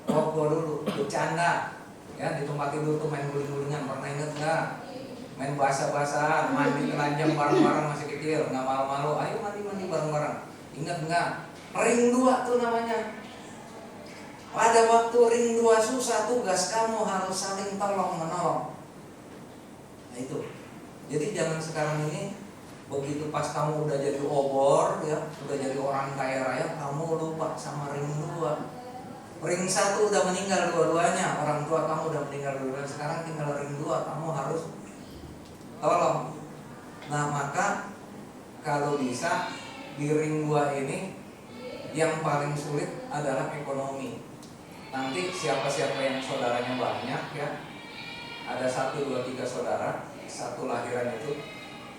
koko dulu, bercanda, ya di tempat tidur tuh main guling-gulingan, pernah inget nggak? Main basah-basahan, mandi telanjang bareng-bareng masih kecil, nggak malu-malu, ayo mandi-mandi bareng-bareng. Ingat nggak? Ring 2 tuh namanya. Pada waktu ring 2 susah, tugas kamu harus saling tolong menolong. Nah itu. Jadi jangan sekarang ini begitu pas kamu udah jadi obor ya, udah jadi orang kaya raya, kamu lupa sama ring 2. Ring 1 udah meninggal dua-duanya, orang tua kamu udah meninggal dua-duanya. Sekarang tinggal ring 2, kamu harus tolong. Nah maka kalau bisa di ring 2 ini yang paling sulit adalah ekonomi. Nanti siapa-siapa yang saudaranya banyak ya, ada 1, 2, 3 saudara, satu lahiran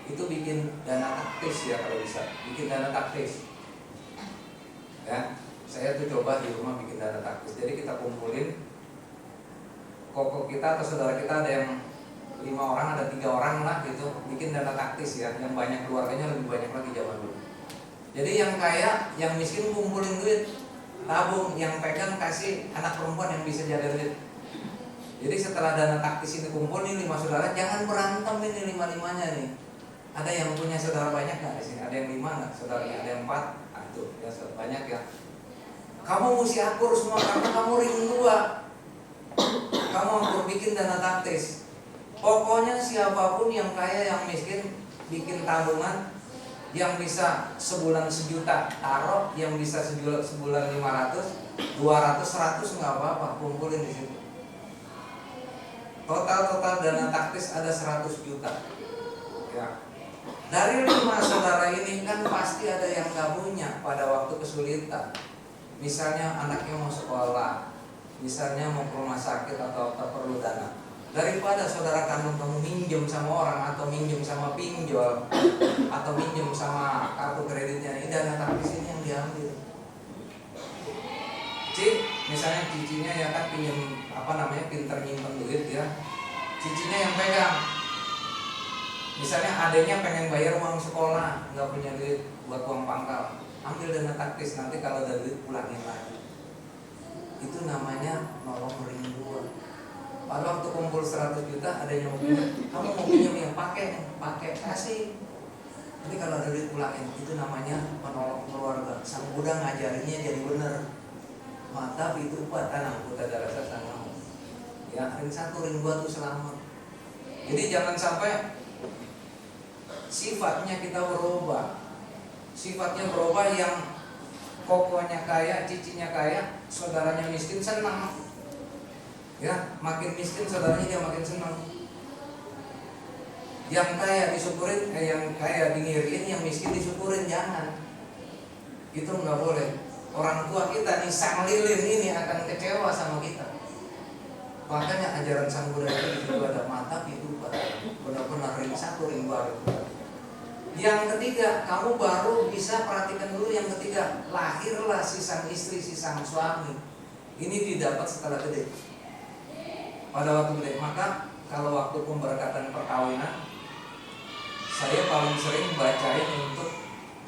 itu bikin dana taktis ya kalau bisa, bikin dana taktis. Ya, saya tuh coba di rumah bikin dana taktis. Jadi kita kumpulin koko kita atau saudara kita, ada yang 5 orang, ada 3 orang lah gitu, bikin dana taktis ya, yang banyak keluarganya lebih banyak lagi zaman dulu. Jadi yang kaya, yang miskin kumpulin duit, tabung, yang pegang kasih anak perempuan yang bisa jaga duit. Jadi setelah dana taktis ini kumpul nih 5 saudara, jangan berantem ini 5-5-nya nih. Ada yang punya saudara banyak nggak di sini? Ada yang 5 nggak? Saudaranya ada yang 4. Ah, itu ya banyak ya. Kamu mesti akur semua karena kamu ring 2. Kamu akur bikin dana taktis. Pokoknya siapapun yang kaya yang miskin bikin tabungan, yang bisa sebulan 1 juta taruh, yang bisa sebulan 500, 200, 100 nggak apa-apa, kumpulin di situ. Total dana taktis ada 100 juta. Ya. Dari 5 saudara ini kan pasti ada yang nggak punya pada waktu kesulitan. Misalnya anaknya mau sekolah, misalnya mau ke rumah sakit atau perlu dana. Daripada saudara kandung kamu minjem sama orang atau minjem sama pinjol atau minjem sama kartu kreditnya, ini dana taktis ini yang diambil. Misalnya cicinya ya kan pinjem pinter nyimpen duit ya, cicinya yang pegang. Misalnya adanya pengen bayar uang sekolah, nggak punya duit buat uang pangkal, ambil dana taktis, nanti kalau ada duit pulangin lagi. Itu namanya nolong ring 2. Pada waktu kumpul 100 juta ada yang mau pinjam, kamu mau pinjam yang pakai kasih. Tapi kalau ada duit pulangin, itu namanya menolong keluarga. Sang Buddha ngajarinnya jadi bener. Mata itu tanang puta darasa tanang. Ya, ring 1, ring 2 itu selamat. Jadi jangan sampai sifatnya kita berubah. Sifatnya berubah yang kokonya kaya, cicinya kaya, saudaranya miskin senang. Ya, makin miskin saudaranya dia makin senang. Yang kaya disyukurin, yang kaya dingiriin, yang miskin disyukurin, jangan. Itu nggak boleh. Orang tua kita nih, sang lilin ini akan kecewa sama kita. Makanya ajaran Sang Buddha itu ada mata itu benar-benar ring 1, ring 2. Yang ketiga, kamu baru bisa perhatikan dulu yang ketiga. Lahirlah si sang istri, si sang suami. Ini didapat setelah gede. Pada waktu gede. Maka kalau waktu pemberkatan perkawinan, saya paling sering bacain untuk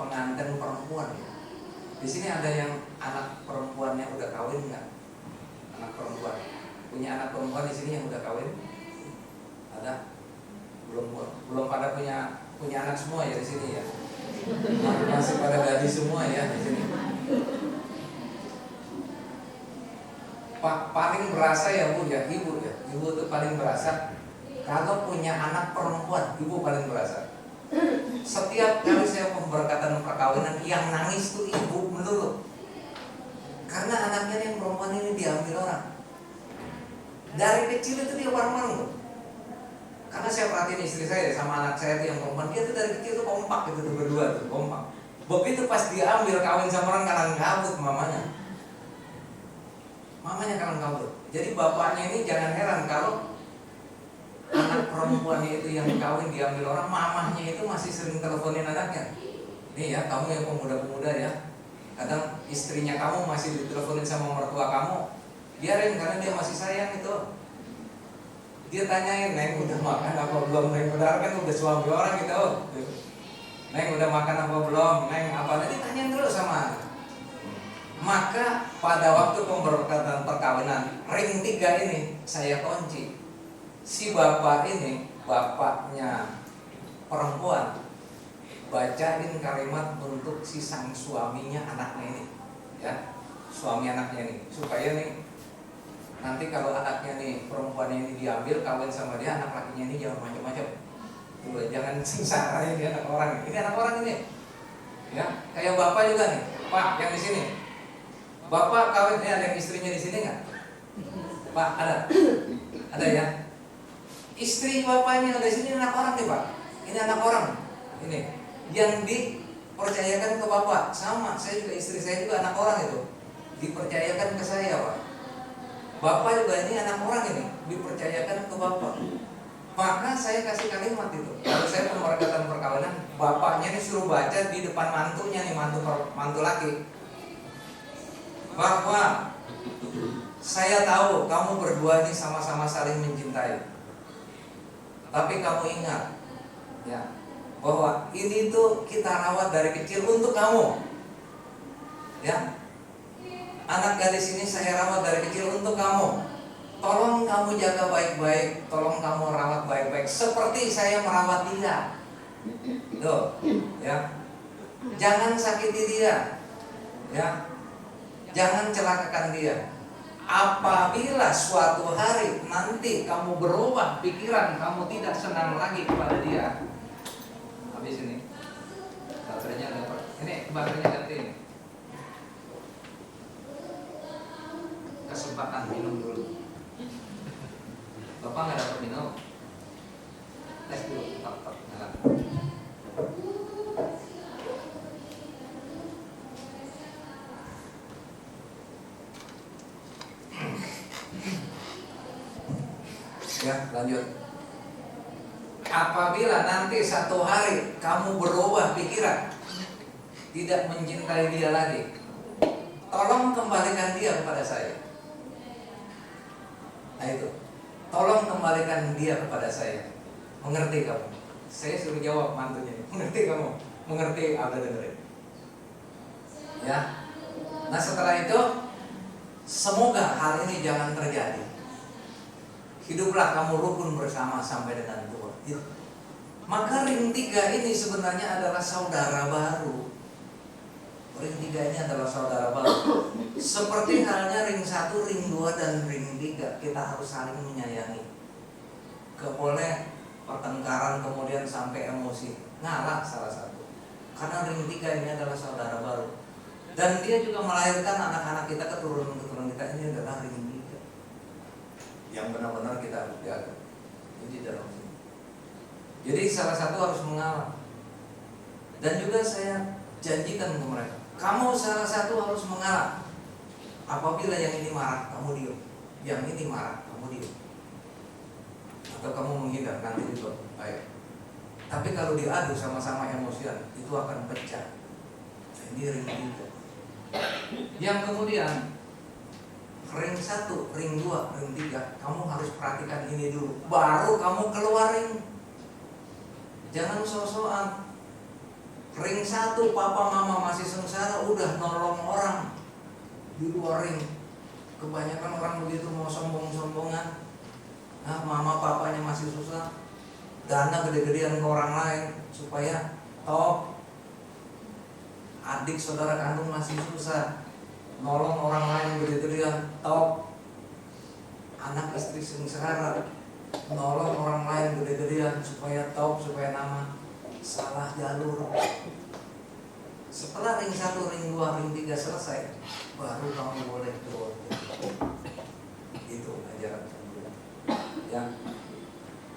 pengantin perempuan. Di sini ada yang anak perempuannya udah kawin nggak? Anak perempuan. Punya anak perempuan di sini yang udah kawin? Ada? Belum pada punya anak semua ya di sini ya. Masih pada gadis semua ya di sini. Paling berasa ya Bu ya, Ibu ya. Ibu tuh paling berasa kalau punya anak perempuan, Ibu paling berasa. Setiap kali saya pemberkatan perkawinan yang nangis tuh ibu melulu. Karena anaknya yang perempuan ini diambil orang. Dari kecil itu dia bareng-bareng tuh. Karena saya perhatiin istri saya sama anak saya tuh yang perempuan, dia tuh dari kecil tuh kompak gitu tuh berdua tuh, kompak. Begitu pas diambil kawin sama orang kalang kabut mamanya. Mamanya kalang kabut. Jadi bapaknya ini jangan heran kalau anak perempuannya itu yang kawin diambil orang, mamahnya itu masih sering teleponin anaknya. Nih ya, kamu yang pemuda-pemuda ya, kadang istrinya kamu masih diteleponin sama mertua kamu, biarin karena dia masih sayang itu. Dia tanyain, Neng udah makan apa belum? Neng udah kan udah suami orang gitu. Neng udah makan apa belum? Neng apa? Nanti tanyain dulu sama anak. Maka pada waktu pemberkatan perkawinan ring 3 ini saya kunci. Si bapak ini, bapaknya perempuan, bacain kalimat untuk si sang suaminya anaknya ini, ya, suami anaknya ini, supaya nih nanti kalau anaknya nih perempuannya ini diambil kawin sama dia, anak lakinya ini jangan macam-macam, jangan sengsara ini anak orang ini, ya, kayak bapak juga nih, Pak yang di sini, bapak kawin ada yang istrinya di sini nggak? Pak ada ya. Istri bapaknya ada di sini anak orang nih Pak. Ini anak orang. Ini yang dipercayakan ke bapak. Sama, saya juga istri saya juga anak orang itu. Dipercayakan ke saya Pak. Bapak juga ini anak orang ini dipercayakan ke bapak. Maka saya kasih kalimat itu. Kalau saya pemberkatan perkawinan, bapaknya ini suruh baca di depan mantunya nih, mantu laki. Bahwa saya tahu kamu berdua ini sama-sama saling mencintai. Tapi kamu ingat, ya, bahwa ini tuh kita rawat dari kecil untuk kamu. Ya. Anak gadis ini saya rawat dari kecil untuk kamu. Tolong kamu jaga baik-baik, tolong kamu rawat baik-baik seperti saya merawat dia. Tuh, ya. Jangan sakiti dia. Ya. Jangan celakakan dia. Apabila suatu hari nanti kamu berubah pikiran, kamu tidak senang lagi kepada dia. Habis ini. Baterainya dapat. Ini baterainya ganti ini. Kesempatan minum dulu. Bapak nggak dapat minum. Tes dulu, tak nyala. Ya, lanjut. Apabila nanti satu hari kamu berubah pikiran, tidak mencintai dia lagi, tolong kembalikan dia kepada saya. Nah itu, tolong kembalikan dia kepada saya. Mengerti kamu? Saya suruh jawab mantunya. Mengerti kamu? Mengerti, ada dengerin. Ya. Nah setelah itu, semoga hal ini jangan terjadi. Hiduplah kamu rukun bersama sampai dengan tua. Maka ring 3 ini sebenarnya adalah saudara baru. Ring 3 ini adalah saudara baru. Seperti halnya ring 1, ring 2, dan ring 3. Kita harus saling menyayangi. Gak boleh pertengkaran kemudian sampai emosi. Ngalah salah satu. Karena ring 3 ini adalah saudara baru. Dan dia juga melahirkan anak-anak kita, keturunan-keturunan kita. Ini adalah ring 3 yang benar-benar kita harus jaga. Ini dalam sini. Jadi salah satu harus mengalah. Dan juga saya janjikan ke mereka, kamu salah satu harus mengalah. Apabila yang ini marah, kamu diam. Yang ini marah, kamu diam. Atau kamu menghindar, nanti juga baik. Tapi kalau diadu sama-sama emosian, itu akan pecah. Nah, ini ring 3. Yang kemudian ring 1, ring 2, ring 3, kamu harus perhatikan ini dulu. Baru kamu keluar ring. Jangan so-soan. Ring 1, papa mama masih sengsara, udah nolong orang di luar ring. Kebanyakan orang begitu, mau sombong-sombongan. Nah, mama papanya masih susah, dana gede-gedean ke orang lain supaya top. Adik saudara kandung masih susah, nolong orang lain gede-gedean top. Anak istri sengsara, nolong orang lain gede-gedean supaya top, supaya nama. Salah jalur. Setelah ring 1, ring 2, ring 3 selesai, baru kamu boleh keluar. Itu ajaran Buddha. Ya.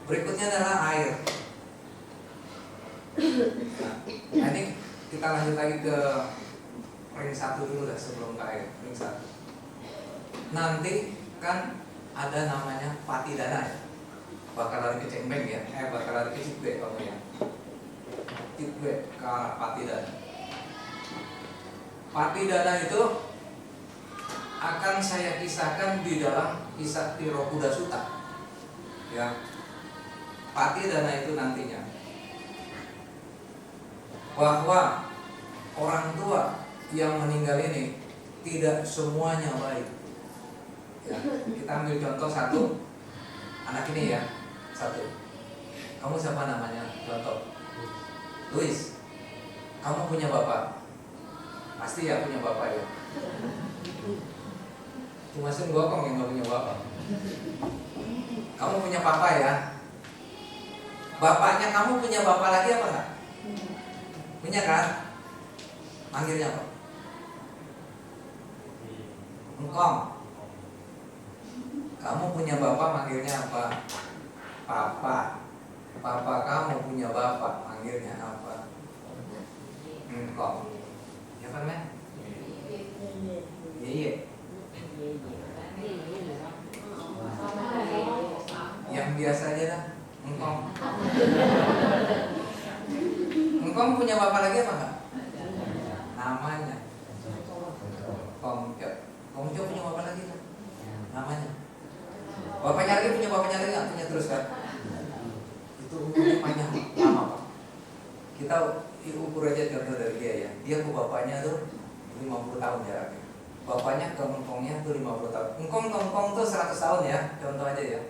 Berikutnya adalah air. Nah, ini kita lanjut lagi ke ring 1 dulu lah sebelum ke air. Ring 1. Nanti kan ada namanya patidana ya. Bakal lari ke cembeng ya. Bakal lari ke cikbe kamu ya. Cikbe ke arah patidana. Patidana itu akan saya kisahkan di dalam kisah Tirokuda Sutta. Ya. Patidana itu nantinya bahwa orang tua yang meninggal ini tidak semuanya baik. Ya, kita ambil contoh satu anak ini ya, satu. Kamu siapa namanya? Contoh. Luis. Kamu punya bapak? Pasti ya punya bapak ya. Cuma Sun Gokong yang gak punya bapak. Kamu punya papa ya. Bapaknya kamu punya bapak lagi apa enggak? Punya kan? Manggilnya apa? Engkong. Kamu punya bapak, manggilnya apa? Papa. Papa kamu punya bapak, manggilnya apa? Engkong. Ya kan, Men? Iya. Yang biasa aja dah, engkong. Engkong punya bapak lagi apa enggak? Namanya Kongco. Kongco punya bapak lagi kan? Namanya. Bapaknya lagi punya bapaknya lagi nggak? Punya terus kan? Itu umurnya panjang lama Pak. 50 tahun jaraknya. Bapaknya ke engkongnya tuh 50 tahun. Engkong ke engkong tuh 100 tahun ya, contoh aja ya.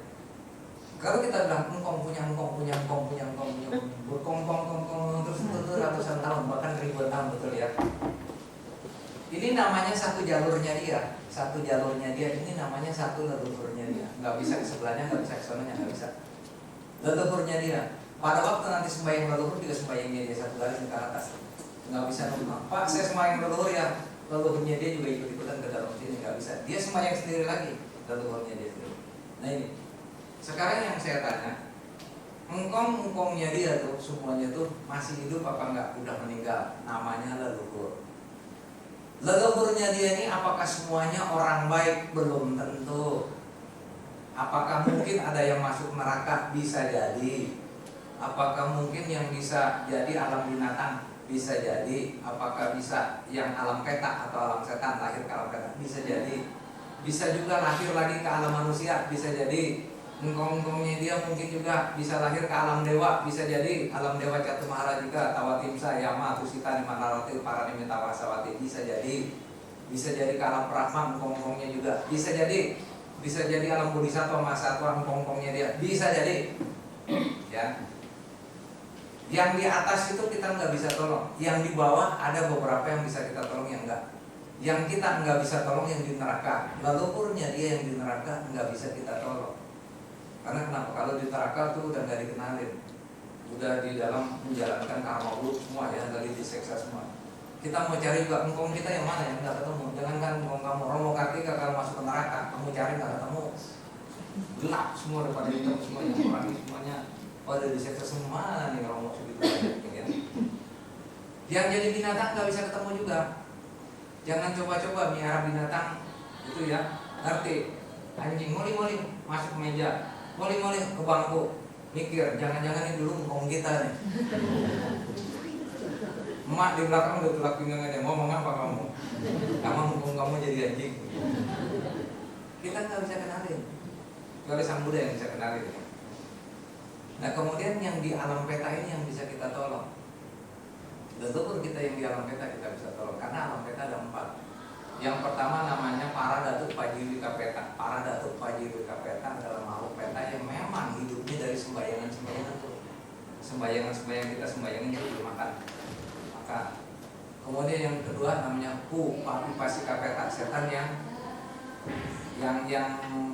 Kalau kita bilang engkong punya berkongkong terus itu tuh ratusan tahun bahkan ribuan tahun, betul ya. Ini namanya satu jalurnya dia, ini namanya satu leluhurnya dia. Nggak bisa ke sebelahnya, nggak bisa ke sananya, nggak bisa. Leluhurnya dia. Pada waktu nanti sembahyang leluhur juga sembahyangnya dia satu kali ke atas. Nggak bisa numpang. Pak, saya sembahyang leluhur ya. Leluhurnya dia juga ikut-ikutan ke dalam sini, nggak bisa. Dia sembahyang sendiri lagi, leluhurnya dia sendiri. Nah ini. Sekarang yang saya tanya, engkongnya dia tuh semuanya tuh masih hidup apa enggak? Udah meninggal. Namanya leluhur. Leluhurnya dia ini apakah semuanya orang baik? Belum tentu. Apakah mungkin ada yang masuk neraka? Bisa jadi. Apakah mungkin yang bisa jadi alam binatang? Bisa jadi. Apakah bisa yang alam petak atau alam setan lahir ke alam petak? Bisa jadi. Bisa juga lahir lagi ke alam manusia. Bisa jadi. Engkong-engkongnya dia mungkin juga bisa lahir ke alam dewa. Bisa jadi alam dewa Catumaharaja, Tawatimsa, Yama, Tusita, Nimanarati, Paranimita, Wasawati. Bisa jadi. Bisa jadi ke alam Brahma, engkong-engkongnya juga. Bisa jadi alam Bodhisattva, Mahasatwa, engkong-engkongnya dia. Bisa jadi. Ya. Yang di atas itu kita nggak bisa tolong. Yang di bawah ada beberapa yang bisa kita tolong, yang enggak. Yang kita nggak bisa tolong yang di neraka. Leluhurnya dia yang di neraka nggak bisa kita tolong. Karena kenapa? Kalau di neraka tuh udah nggak dikenalin, udah di dalam menjalankan karma buruk semua ya, dari diseksa semua. Kita mau cari juga engkong kita yang mana yang nggak ketemu. Jangankan engkong kamu Romo Kartika kalau masuk ke neraka, kamu cari nggak ketemu, gelap semua depan hitam semuanya, orang semuanya. Oh, udah diseksa semua nih Romo segitu banyak ya. Yang jadi binatang nggak bisa ketemu juga. Jangan coba-coba miara binatang itu ya, ngerti? Anjing moli masuk ke meja. Moli ke bangku, mikir jangan-jangan ini dulu ngomong kita nih. Emak di belakang udah tulak pinggang aja, ngomong apa kamu? Kamu jadi anjing. Kita nggak bisa kenalin, kecuali Sang Buddha yang bisa kenalin. Nah kemudian yang di alam peta ini yang bisa kita tolong. Leluhur kita yang di alam peta kita bisa tolong, karena alam peta ada 4. Yang pertama namanya para datuk pajiwika peta. Para datuk pajiwika peta adalah makhluk peta yang memang hidupnya dari sembayangan tuh. Sembayangan kita sembayangin itu dimakan. Maka kemudian yang kedua namanya pupasika peta, setan yang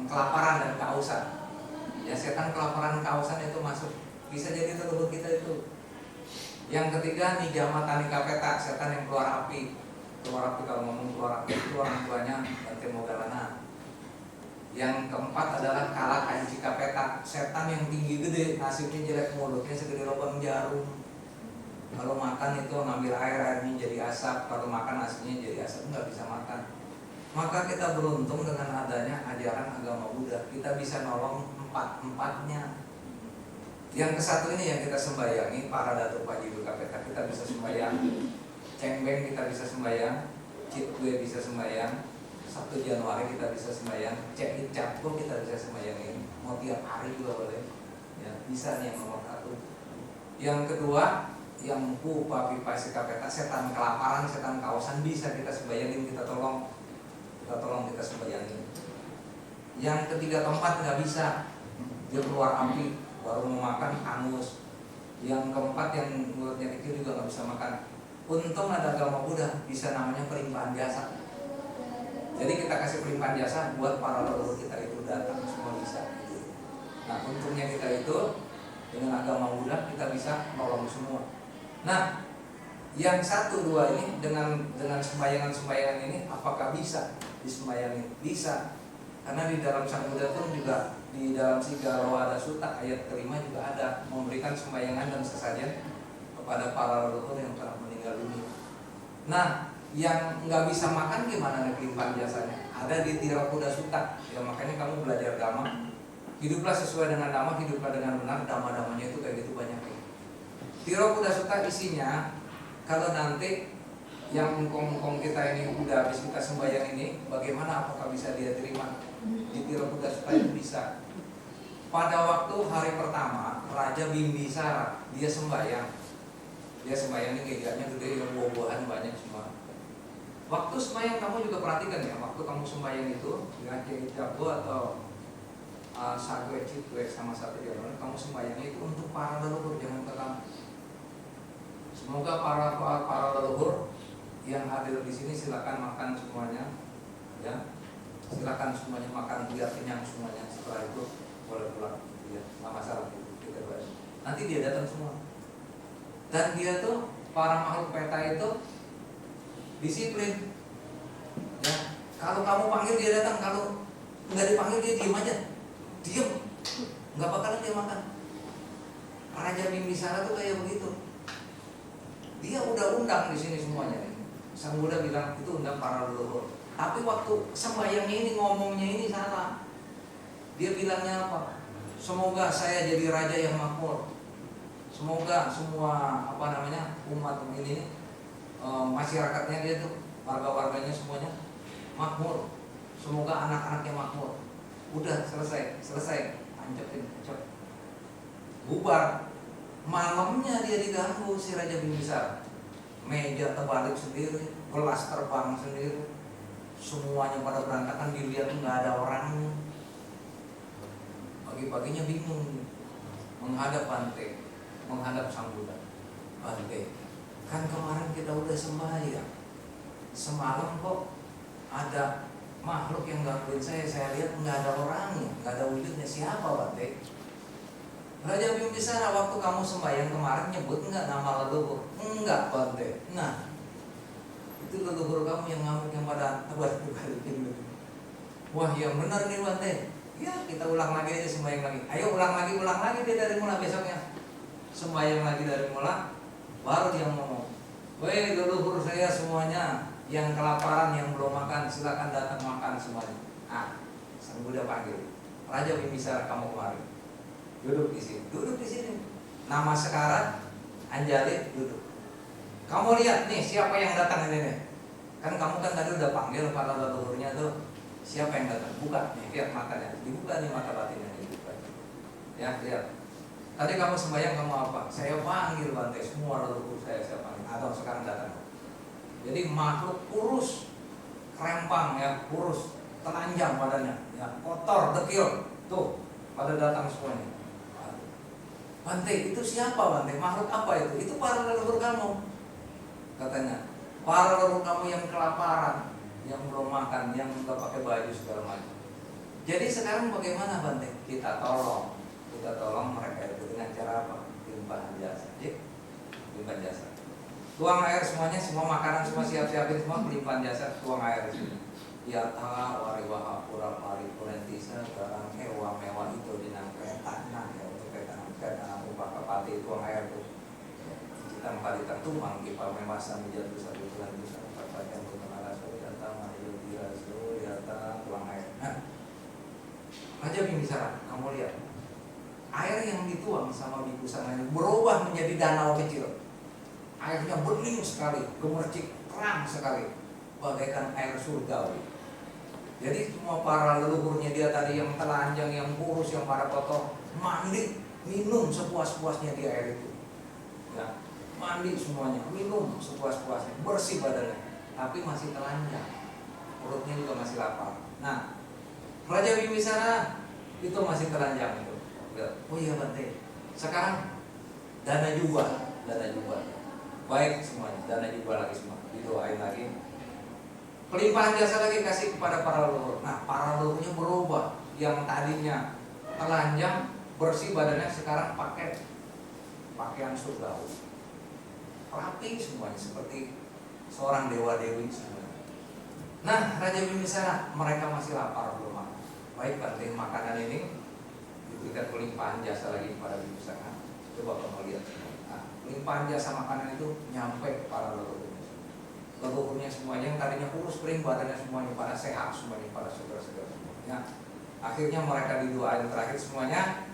kelaparan dan kehausan. Ya setan kelaparan kehausan itu masuk. Bisa jadi leluhur kita itu. Yang ketiga nijama tanika peta, setan yang keluar api. Keluar api, kalau ngomong keluar api itu orang tuanya Bante Moggallana. Yang keempat adalah kala kancika peta, setan yang tinggi gede, nasibnya jelek, mulutnya segede lubang jarum. Kalau makan itu ngambil airnya jadi asap, kalau makan nasinya jadi asap, nggak bisa makan. Maka kita beruntung dengan adanya ajaran agama Buddha, kita bisa nolong empatnya. Yang kesatu ini yang kita sembayangi, para datuk pajiwika peta kita bisa sembayang. Cengbeng kita bisa sembahyang, Citwe bisa sembahyang, 1 Januari kita bisa sembahyang, Cek Capko kita bisa sembahyangin, mau tiap hari juga boleh. Ya, bisa nih yang nomor 1. Yang kedua, yang pupasika peta, setan kelaparan, setan kausan bisa kita sembahyangin, kita tolong kita sembahyangin. Yang ketiga keempat nggak bisa, dia keluar api, baru mau makan hangus. Yang keempat yang mulutnya kecil juga nggak bisa makan. Untung ada agama Buddha, bisa namanya pelimpahan jasa. Jadi kita kasih pelimpahan jasa buat para leluhur kita itu datang semua bisa. Nah untungnya kita itu dengan agama Buddha kita bisa nolong semua. Nah yang 1, 2 ini dengan sembayangan ini apakah bisa disembayangin? Bisa. Karena di dalam Sang Buddha pun juga di dalam Sigalawadah Sutta ayat kelima juga ada memberikan sembayangan dan sesajen kepada para leluhur yang telah meninggal dunia. Nah, yang nggak bisa makan gimana nih pelimpahan jasanya? Ada di Tirakuda Sutta. Ya makanya kamu belajar dhamma, hiduplah sesuai dengan dhamma, hiduplah dengan benar. Dhamma-dhammanya itu kayak gitu banyak. Tirakuda Sutta isinya kalau nanti yang engkong kita ini udah habis kita sembahyang ini, bagaimana apakah bisa dia terima? Di Tirakuda Sutta itu bisa. Pada waktu hari pertama Raja Bimbisara dia sembahyang ini gejanya gede, buah-buahan banyak semua. Waktu sembahyang kamu juga perhatikan ya, waktu kamu sembahyang itu ya jago atau sagwe citwe sama satu jalan, kamu sembahyang itu untuk para leluhur, jangan ke kamu. Semoga para leluhur yang hadir di sini silakan makan semuanya, ya. Silakan semuanya makan biar kenyang semuanya. Setelah itu boleh pulang, ya. Nggak masalah kita bahas. Nanti dia datang semua. Dan dia tuh para makhluk peta itu disiplin. Ya, kalau kamu panggil dia datang, kalau nggak dipanggil dia diam aja, diam, nggak bakalan dia makan. Raja Bimbisara tuh kayak begitu. Dia udah undang di sini semuanya. Sang Buddha bilang itu undang para leluhur. Tapi waktu sembahyangnya ini ngomongnya ini salah. Dia bilangnya apa? Semoga saya jadi raja yang makmur. Semoga semua umat ini masyarakatnya dia tuh warga-warganya semuanya makmur. Semoga anak-anaknya makmur. Udah selesai. Ancepin. Bubar. Malamnya dia diganggu si Raja Bimbisara. Meja terbalik sendiri, gelas terbang sendiri, semuanya pada berantakan, dilihat nggak ada orangnya. Pagi-paginya bingung, menghadap Bante, menghadap Sang Buddha. Bante, kan kemarin kita udah sembahyang, semalam kok ada makhluk yang gangguin saya lihat nggak ada orangnya, nggak ada wujudnya, siapa Bante? Raja Bimbisara, waktu kamu sembahyang kemarin nyebut nggak nama leluhur? Enggak Bante. Nah, itu leluhur kamu yang ngamuk yang pada terbalik-balikin. Wah yang benar nih Bante. Ya kita ulang lagi aja sembahyang lagi. Ayo ulang lagi dia dari mula besoknya. Sembahyang lagi dari mula, baru dia ngomong. Woi leluhur saya semuanya, yang kelaparan, yang belum makan, silakan datang makan semuanya. Sang Buddha panggil. Raja Bimbisara kamu kemarin. Duduk di sini. Nama sekarang Anjali, duduk. Kamu lihat nih siapa yang datang ini nih. Kan kamu kan tadi udah panggil para leluhurnya tuh. Siapa yang datang? Buka nih, lihat matanya. Dibuka nih mata batinnya dibuka. Ya, lihat. Tadi kamu sembahyang kamu apa? Saya panggil Bante, semua leluhur saya panggil. Atau sekarang datang. Jadi makhluk kurus, kerempang ya, kurus, telanjang badannya, ya, kotor, dekil. Tuh, pada datang semuanya. Bante, itu siapa Bante? Makhluk apa itu? Itu para leluhur kamu. Katanya, para leluhur kamu yang kelaparan, yang belum makan, yang nggak pakai baju segala macam. Jadi sekarang bagaimana Bante? Kita tolong mereka itu dengan cara apa? Limpahan jasa. Limpahan jasa. Tuang air semuanya, semua makanan semua siapin semua, limpahan jasa, tuang air di sini. Yata wariwaha pura pari purentisa barang ewa mewah itu dinang petana ya. Karena upah kapati tuang air itu kita mengkalikan tumang kipa memasa menjadi satu bulan bisa memperbaiki untuk mengalas data mayu dirasu data tuang air. Raja Bimbisara, kamu lihat air yang dituang sama Biku Sangha ini berubah menjadi danau kecil. Airnya bening sekali, gemercik, terang sekali, bagaikan air surgawi. Jadi semua para leluhurnya dia tadi yang telanjang, yang kurus, yang pada kotor, mandi, minum sepuas-puasnya di air itu. Ya, mandi semuanya, minum sepuas-puasnya, bersih badannya, tapi masih telanjang, perutnya juga masih lapar. Nah, Raja Bimbisara itu masih telanjang itu. Oh iya Bante, sekarang dana juga, baik semuanya, dana juga lagi semua, didoain lagi. Pelimpahan jasa lagi kasih kepada para leluhur. Nah, para leluhurnya berubah, yang tadinya telanjang, bersih badannya sekarang pakai pakaian surgawi, rapi semuanya seperti seorang dewa dewi semuanya. Nah, Raja Bimbisara, mereka masih lapar belum makan. Baik Bante, makanan ini diberikan pelimpahan jasa lagi kepada Bimbisara. Coba kamu lihat. Nah, pelimpahan jasa makanan itu nyampe para leluhurnya semuanya yang tadinya kurus kering badannya semuanya pada sehat semuanya, pada segar-segar semuanya. Akhirnya mereka didoain terakhir semuanya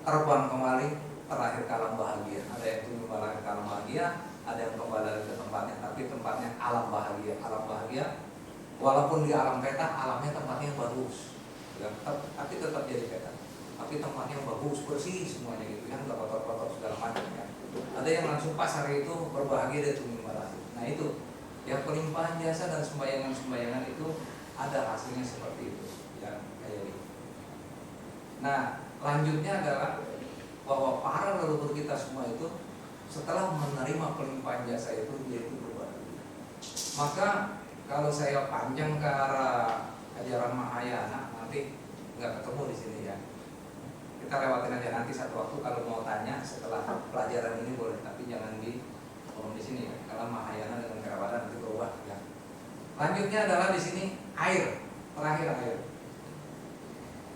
terbang kembali terakhir ke alam bahagia. Ada yang kembali ke alam bahagia, ada yang kembali ke tempatnya, tapi tempatnya alam bahagia. Alam bahagia walaupun di alam peta alamnya tempatnya bagus ya, tapi tetap jadi peta, tapi tempatnya bagus, bersih semuanya gitu kan, nggak kotor-kotor segala macam ya. Ada yang langsung pas hari itu berbahagia dari tumbuh malah. Nah itu Ya pelimpahan jasa dan sembayangan itu ada hasilnya seperti itu, ya kayak gitu. Nah, lanjutnya adalah bahwa para leluhur kita semua itu setelah menerima pelimpahan jasa itu dia itu berubah. Maka kalau saya panjang ke arah ajaran Mahayana nanti nggak ketemu di sini ya. Kita lewatin aja nanti satu waktu kalau mau tanya setelah pelajaran ini boleh, tapi jangan di sini ya. Kalau Mahayana dengan Theravada nanti berubah ya. Lanjutnya adalah di sini air, terakhir air.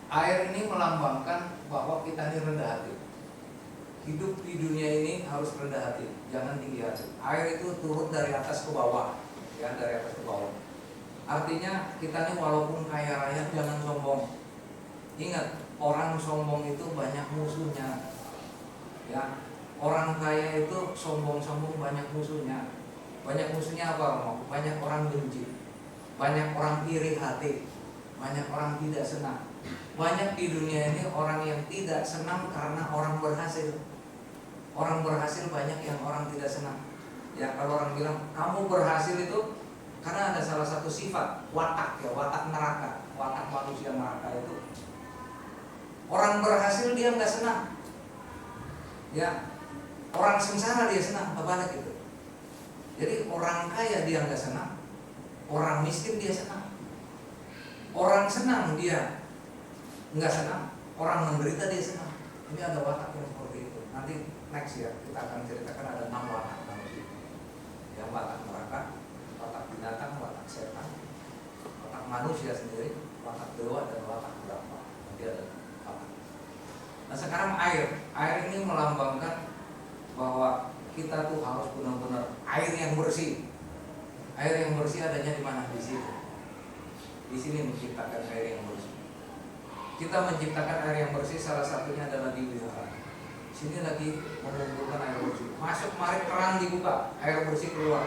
Air ini melambangkan bahwa kita ini rendah hati. Hidup di dunia ini harus rendah hati, jangan tinggi hati. Air itu turun dari atas ke bawah, ya dari atas ke bawah. Artinya kita ini walaupun kaya raya jangan sombong. Ingat, orang sombong itu banyak musuhnya. Ya, orang kaya itu sombong-sombong banyak musuhnya. Banyak musuhnya apa? Banyak orang benci, banyak orang iri hati, banyak orang tidak senang. Banyak di dunia ini orang yang tidak senang karena orang berhasil. Orang berhasil banyak yang orang tidak senang. Ya kalau orang bilang kamu berhasil itu karena ada salah satu sifat watak ya, watak neraka, watak manusia neraka itu. Orang berhasil dia nggak senang. Ya orang sengsara dia senang, kebalik itu. Jadi orang kaya dia nggak senang, orang miskin dia senang. Orang senang dia nggak senang, orang menderita dia senang. Ini ada watak yang seperti itu. Nanti next ya kita akan ceritakan ada 6 watak manusia. Yang watak neraka, watak binatang, watak setan, watak manusia sendiri, watak dewa dan watak Brahma. Nanti ada watak. Nah sekarang air ini melambangkan bahwa kita tuh harus benar-benar air yang bersih. Air yang bersih adanya di mana? Di sini. Di sini menciptakan air yang bersih. Kita menciptakan air yang bersih salah satunya adalah di wihara. Sini lagi mengumpulkan air bersih. Masuk mari keran dibuka, air bersih keluar.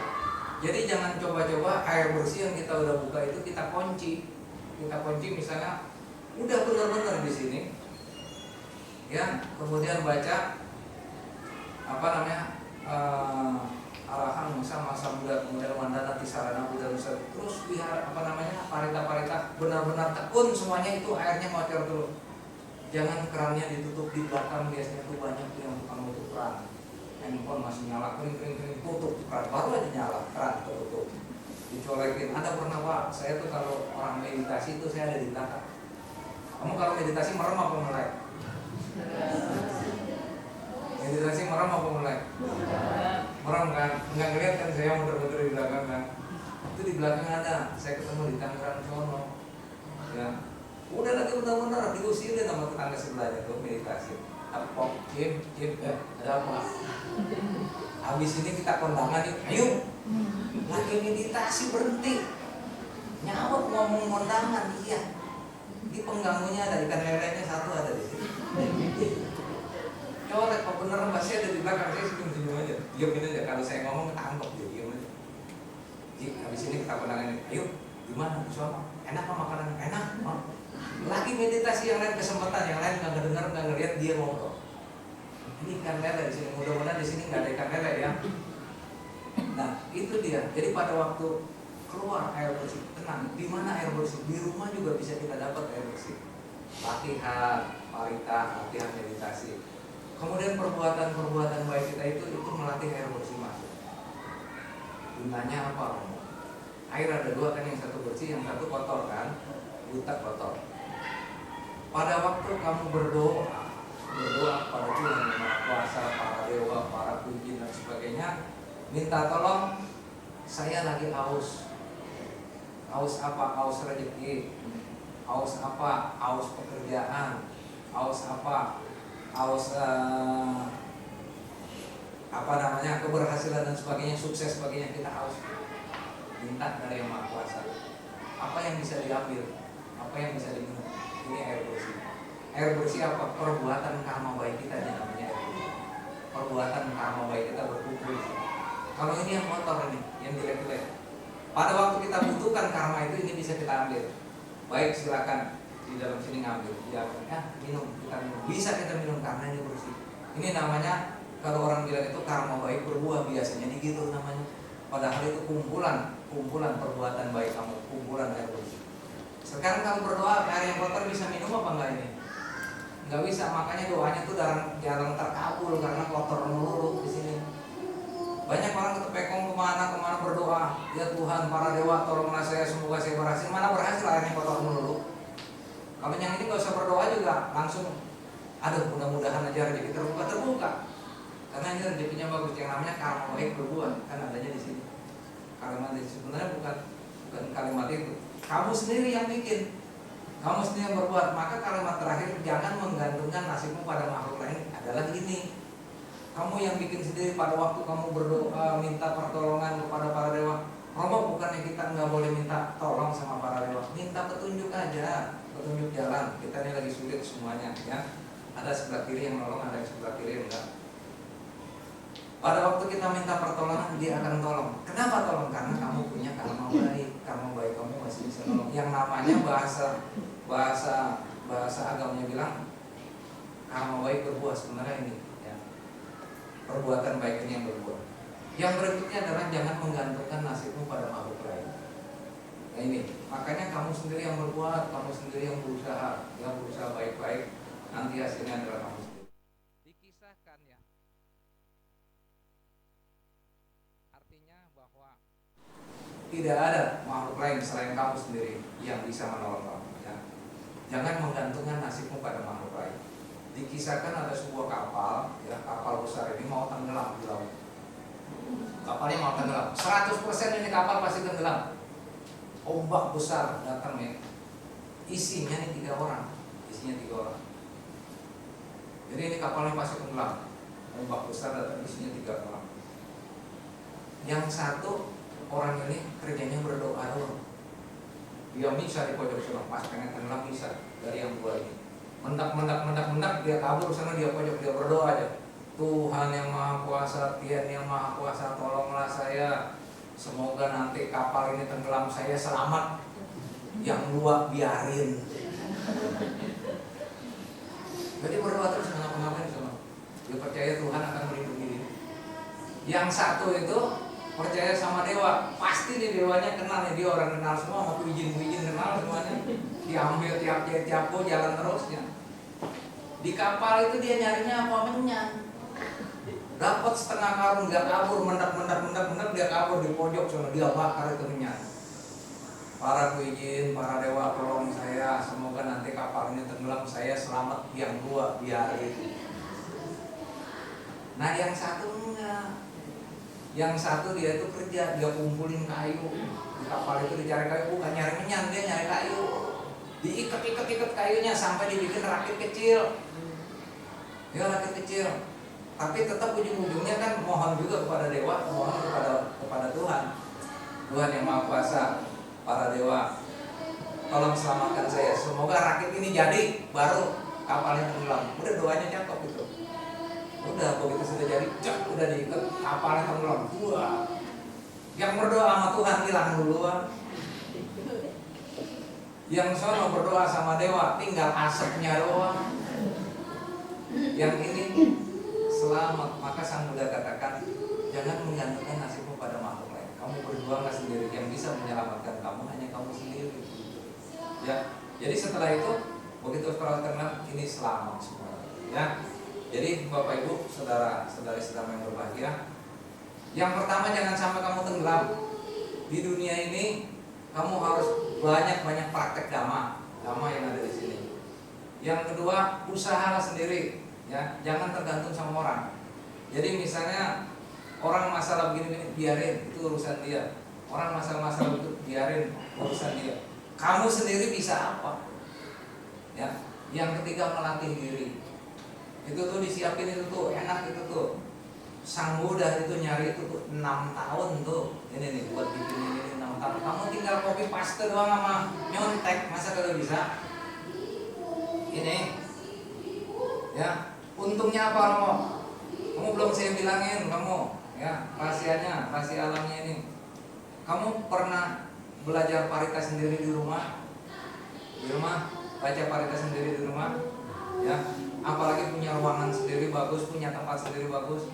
Jadi jangan coba-coba air bersih yang kita udah buka itu kita kunci. Kita kunci misalnya udah benar-benar di sini. Ya, kemudian baca apa namanya? Arahan Musa masa muda kemudian Mandana Tisarana Buddha Nusa terus biar apa namanya parita benar-benar tekun semuanya itu airnya ngocor dulu. Jangan kerannya ditutup di belakang, biasanya tuh banyak yang tukang nutup keran. Handphone masih nyala kering tutup keran baru aja nyala keran tutup. Dicolekin. Ada pernah Pak, saya tuh kalau orang meditasi itu saya ada di belakang. Kamu kalau meditasi merem apa melek? Meditasi merem apa melek? Merem kan? Enggak ngeliat kan saya muter-muter di belakang kan? Itu di belakang ada. Saya ketemu di Tangerang sono. Ya. Udah lagi benar-benar diusirin sama tetangga sebelahnya tuh meditasi. Apa? Jim, ada apa? Habis ini kita kondangan yuk. Ayo. Lagi meditasi berhenti. Nyawat ngomong kondangan, iya. Di pengganggunya ada ikan lelenya satu ada di sini. Coba kok beneran pasti ada di belakang saya senyum aja. Diamin aja kalau saya ngomong ketangkep dia diam aja. Ji, habis ini kita kondangan ini. Ayo, gimana? Soal enak apa makanan? Enak. Oh. Lagi meditasi yang lain kesempatan yang lain nggak dengar nggak ngeliat dia ngobrol. Ini ikan lele di sini. Mudah-mudahan di sini nggak ada ikan lele ya. Nah itu dia. Jadi pada waktu keluar air bersih, tenang. Di mana air bersih? Di rumah juga bisa kita dapat air bersih. Latihan, parita, latihan meditasi. Kemudian perbuatan baik kita itu melatih air bersih masuk. Gunanya apa? Air ada dua kan, yang satu bersih, yang satu kotor kan, buta kotor. Pada waktu kamu berdoa pada Tuhan yang Maha Kuasa, para dewa, para puji dan sebagainya, minta tolong, saya lagi haus. Haus apa? Haus rezeki. Haus apa? Haus pekerjaan. Haus apa? Haus apa namanya, keberhasilan dan sebagainya, sukses sebagainya, kita haus. Minta dari Yang Maha Kuasa. Apa yang bisa diambil? Apa yang bisa diminum? Ini air bersih. Air bersih apa? Perbuatan karma baik kita aja namanya air bersih. Perbuatan karma baik kita berkumpul. Kalau ini yang kotor ini, yang jelek-jelek. Pada waktu kita butuhkan karma itu, ini bisa kita ambil. Baik, silakan di dalam sini ngambil. Ya, minum, kita minum. Bisa kita minum karena ini bersih. Ini namanya kalau orang bilang itu karma baik berbuah, biasanya ini gitu namanya. Padahal itu kumpulan perbuatan baik kamu, kumpulan air wudhu. Sekarang kamu berdoa air yang kotor bisa minum apa enggak ini? Enggak bisa, makanya doanya tuh jarang terkabul karena kotor melulu di sini. Banyak orang ketepekong kemana berdoa, ya Tuhan, para dewa tolonglah saya, semoga saya berhasil. Mana berhasil, airnya kotor melulu. Kalau yang ini gak usah berdoa juga, langsung aduh mudah-mudahan aja rezeki terbuka. Karena ini rezekinya bagus, yang namanya karma baik berbuat, kan adanya di sini. Kalimat itu sebenarnya bukan kalimat itu. Kamu sendiri yang bikin, kamu sendiri yang berbuat. Maka kalimat terakhir, jangan menggantungkan nasibmu pada makhluk lain adalah ini. Kamu yang bikin sendiri pada waktu kamu berdoa minta pertolongan kepada para dewa. Romo, bukannya kita nggak boleh minta tolong sama para dewa, minta petunjuk aja, petunjuk jalan. Kita ini lagi sulit semuanya, ya. Ada sebelah kiri yang nolong, ada yang sebelah kiri yang enggak. Pada waktu kita minta pertolongan, dia akan tolong. Kenapa tolong? Karena kamu punya karma baik kamu masih bisa nolong. Yang namanya bahasa agamanya bilang karma baik berbuah, sebenarnya ini. Perbuatan baik ini yang berbuat. Yang berikutnya adalah jangan menggantungkan nasibmu pada makhluk lain. Nah ini, makanya kamu sendiri yang berbuat, kamu sendiri yang berusaha baik-baik, nanti hasilnya adalah kamu sendiri. Dikisahkan ya. Artinya bahwa tidak ada makhluk lain selain kamu sendiri yang bisa menolong kamu. Ya. Jangan menggantungkan nasibmu pada makhluk lain. Dikisahkan ada sebuah kapal, ya, kapal besar ini mau tenggelam di laut. Kapalnya mau tenggelam, 100% ini kapal pasti tenggelam. Ombak besar datang ya. Isinya nih 3 orang. Jadi ini kapalnya pasti tenggelam. Ombak besar datang, isinya 3 orang. Yang satu orang ini kerjanya berdoa doang. Dia bisa di pojok sana, pas pengen tenggelam bisa dari yang 2 ini. Mendak dia kabur sana, dia pojok, dia berdoa aja. Tuhan yang Maha Kuasa, Tuhan yang Maha Kuasa, tolonglah saya. Semoga nanti kapal ini tenggelam, saya selamat. Yang 2 biarin. Jadi berdoa terus, ngapa-ngapain semua. Dia percaya Tuhan akan melindungi dia. Yang satu itu percaya sama dewa. Pasti nih dewanya kenal nih, dia orang kenal semua, mau izin kenal semuanya. Diambil tiap jalan terusnya. Di kapal itu dia nyarinya apa? Menyan. Dapat setengah karung, nggak kabur, mendak dia kabur di pojok sana, dia bakar itu menyan. Para kuijin, para dewa tolong saya, semoga nanti kapal ini tenggelam, saya selamat. Yang 2 biarin. Nah yang satu enggak. Yang satu dia itu kerja, dia kumpulin kayu. Di kapal itu dicari kayu, bukan nyari menyan, dia nyari kayu. Diikat kayunya sampai dibikin rakit kecil. Ya rakit kecil. Tapi tetap ujung-ujungnya kan mohon juga kepada dewa, mohon kepada Tuhan. Tuhan yang Maha Kuasa, para dewa, tolong selamatkan saya. Semoga rakit ini jadi, baru kapalnya tenggelam. Udah doanya cakep gitu. Udah begitu sudah jadi, udah diikat, kapalnya tenggelam. Wah. Yang berdoa sama Tuhan hilang duluan. Yang sono berdoa sama dewa, tinggal asapnya doang. Yang ini selamat. Maka Sang Buddha katakan, jangan menggantungkan nasibmu pada makhluk lain. Kamu berjuanglah sendiri. Yang bisa menyelamatkan kamu hanya kamu sendiri. Ya. Jadi setelah itu, begitu setelah tenang, ini selamat semua. Ya. Jadi Bapak Ibu, saudara-saudari sedang yang berbahagia, yang pertama jangan sampai kamu tenggelam. Di dunia ini kamu harus banyak praktek dhamma yang ada di sini. Yang kedua, usahalah sendiri, ya, jangan tergantung sama orang. Jadi misalnya orang masalah begini biarin, itu urusan dia. Orang masalah itu biarin, urusan dia. Kamu sendiri bisa apa? Ya, yang ketiga melatih diri. Itu tuh disiapin itu tuh enak itu tuh. Sang Buddha itu nyari itu tuh 6 tahun tuh. Ini nih buat bikin ini 6 tahun. Kamu tinggal copy paste doang sama nyontek, masa kagak bisa? Ini. Ya, untungnya apa kamu? Kamu belum saya bilangin kamu, ya, rahasianya, rahasia alamnya ini. Kamu pernah belajar parita sendiri di rumah? Di rumah baca parita sendiri di rumah? Ya, apalagi punya ruangan sendiri bagus, punya tempat sendiri bagus.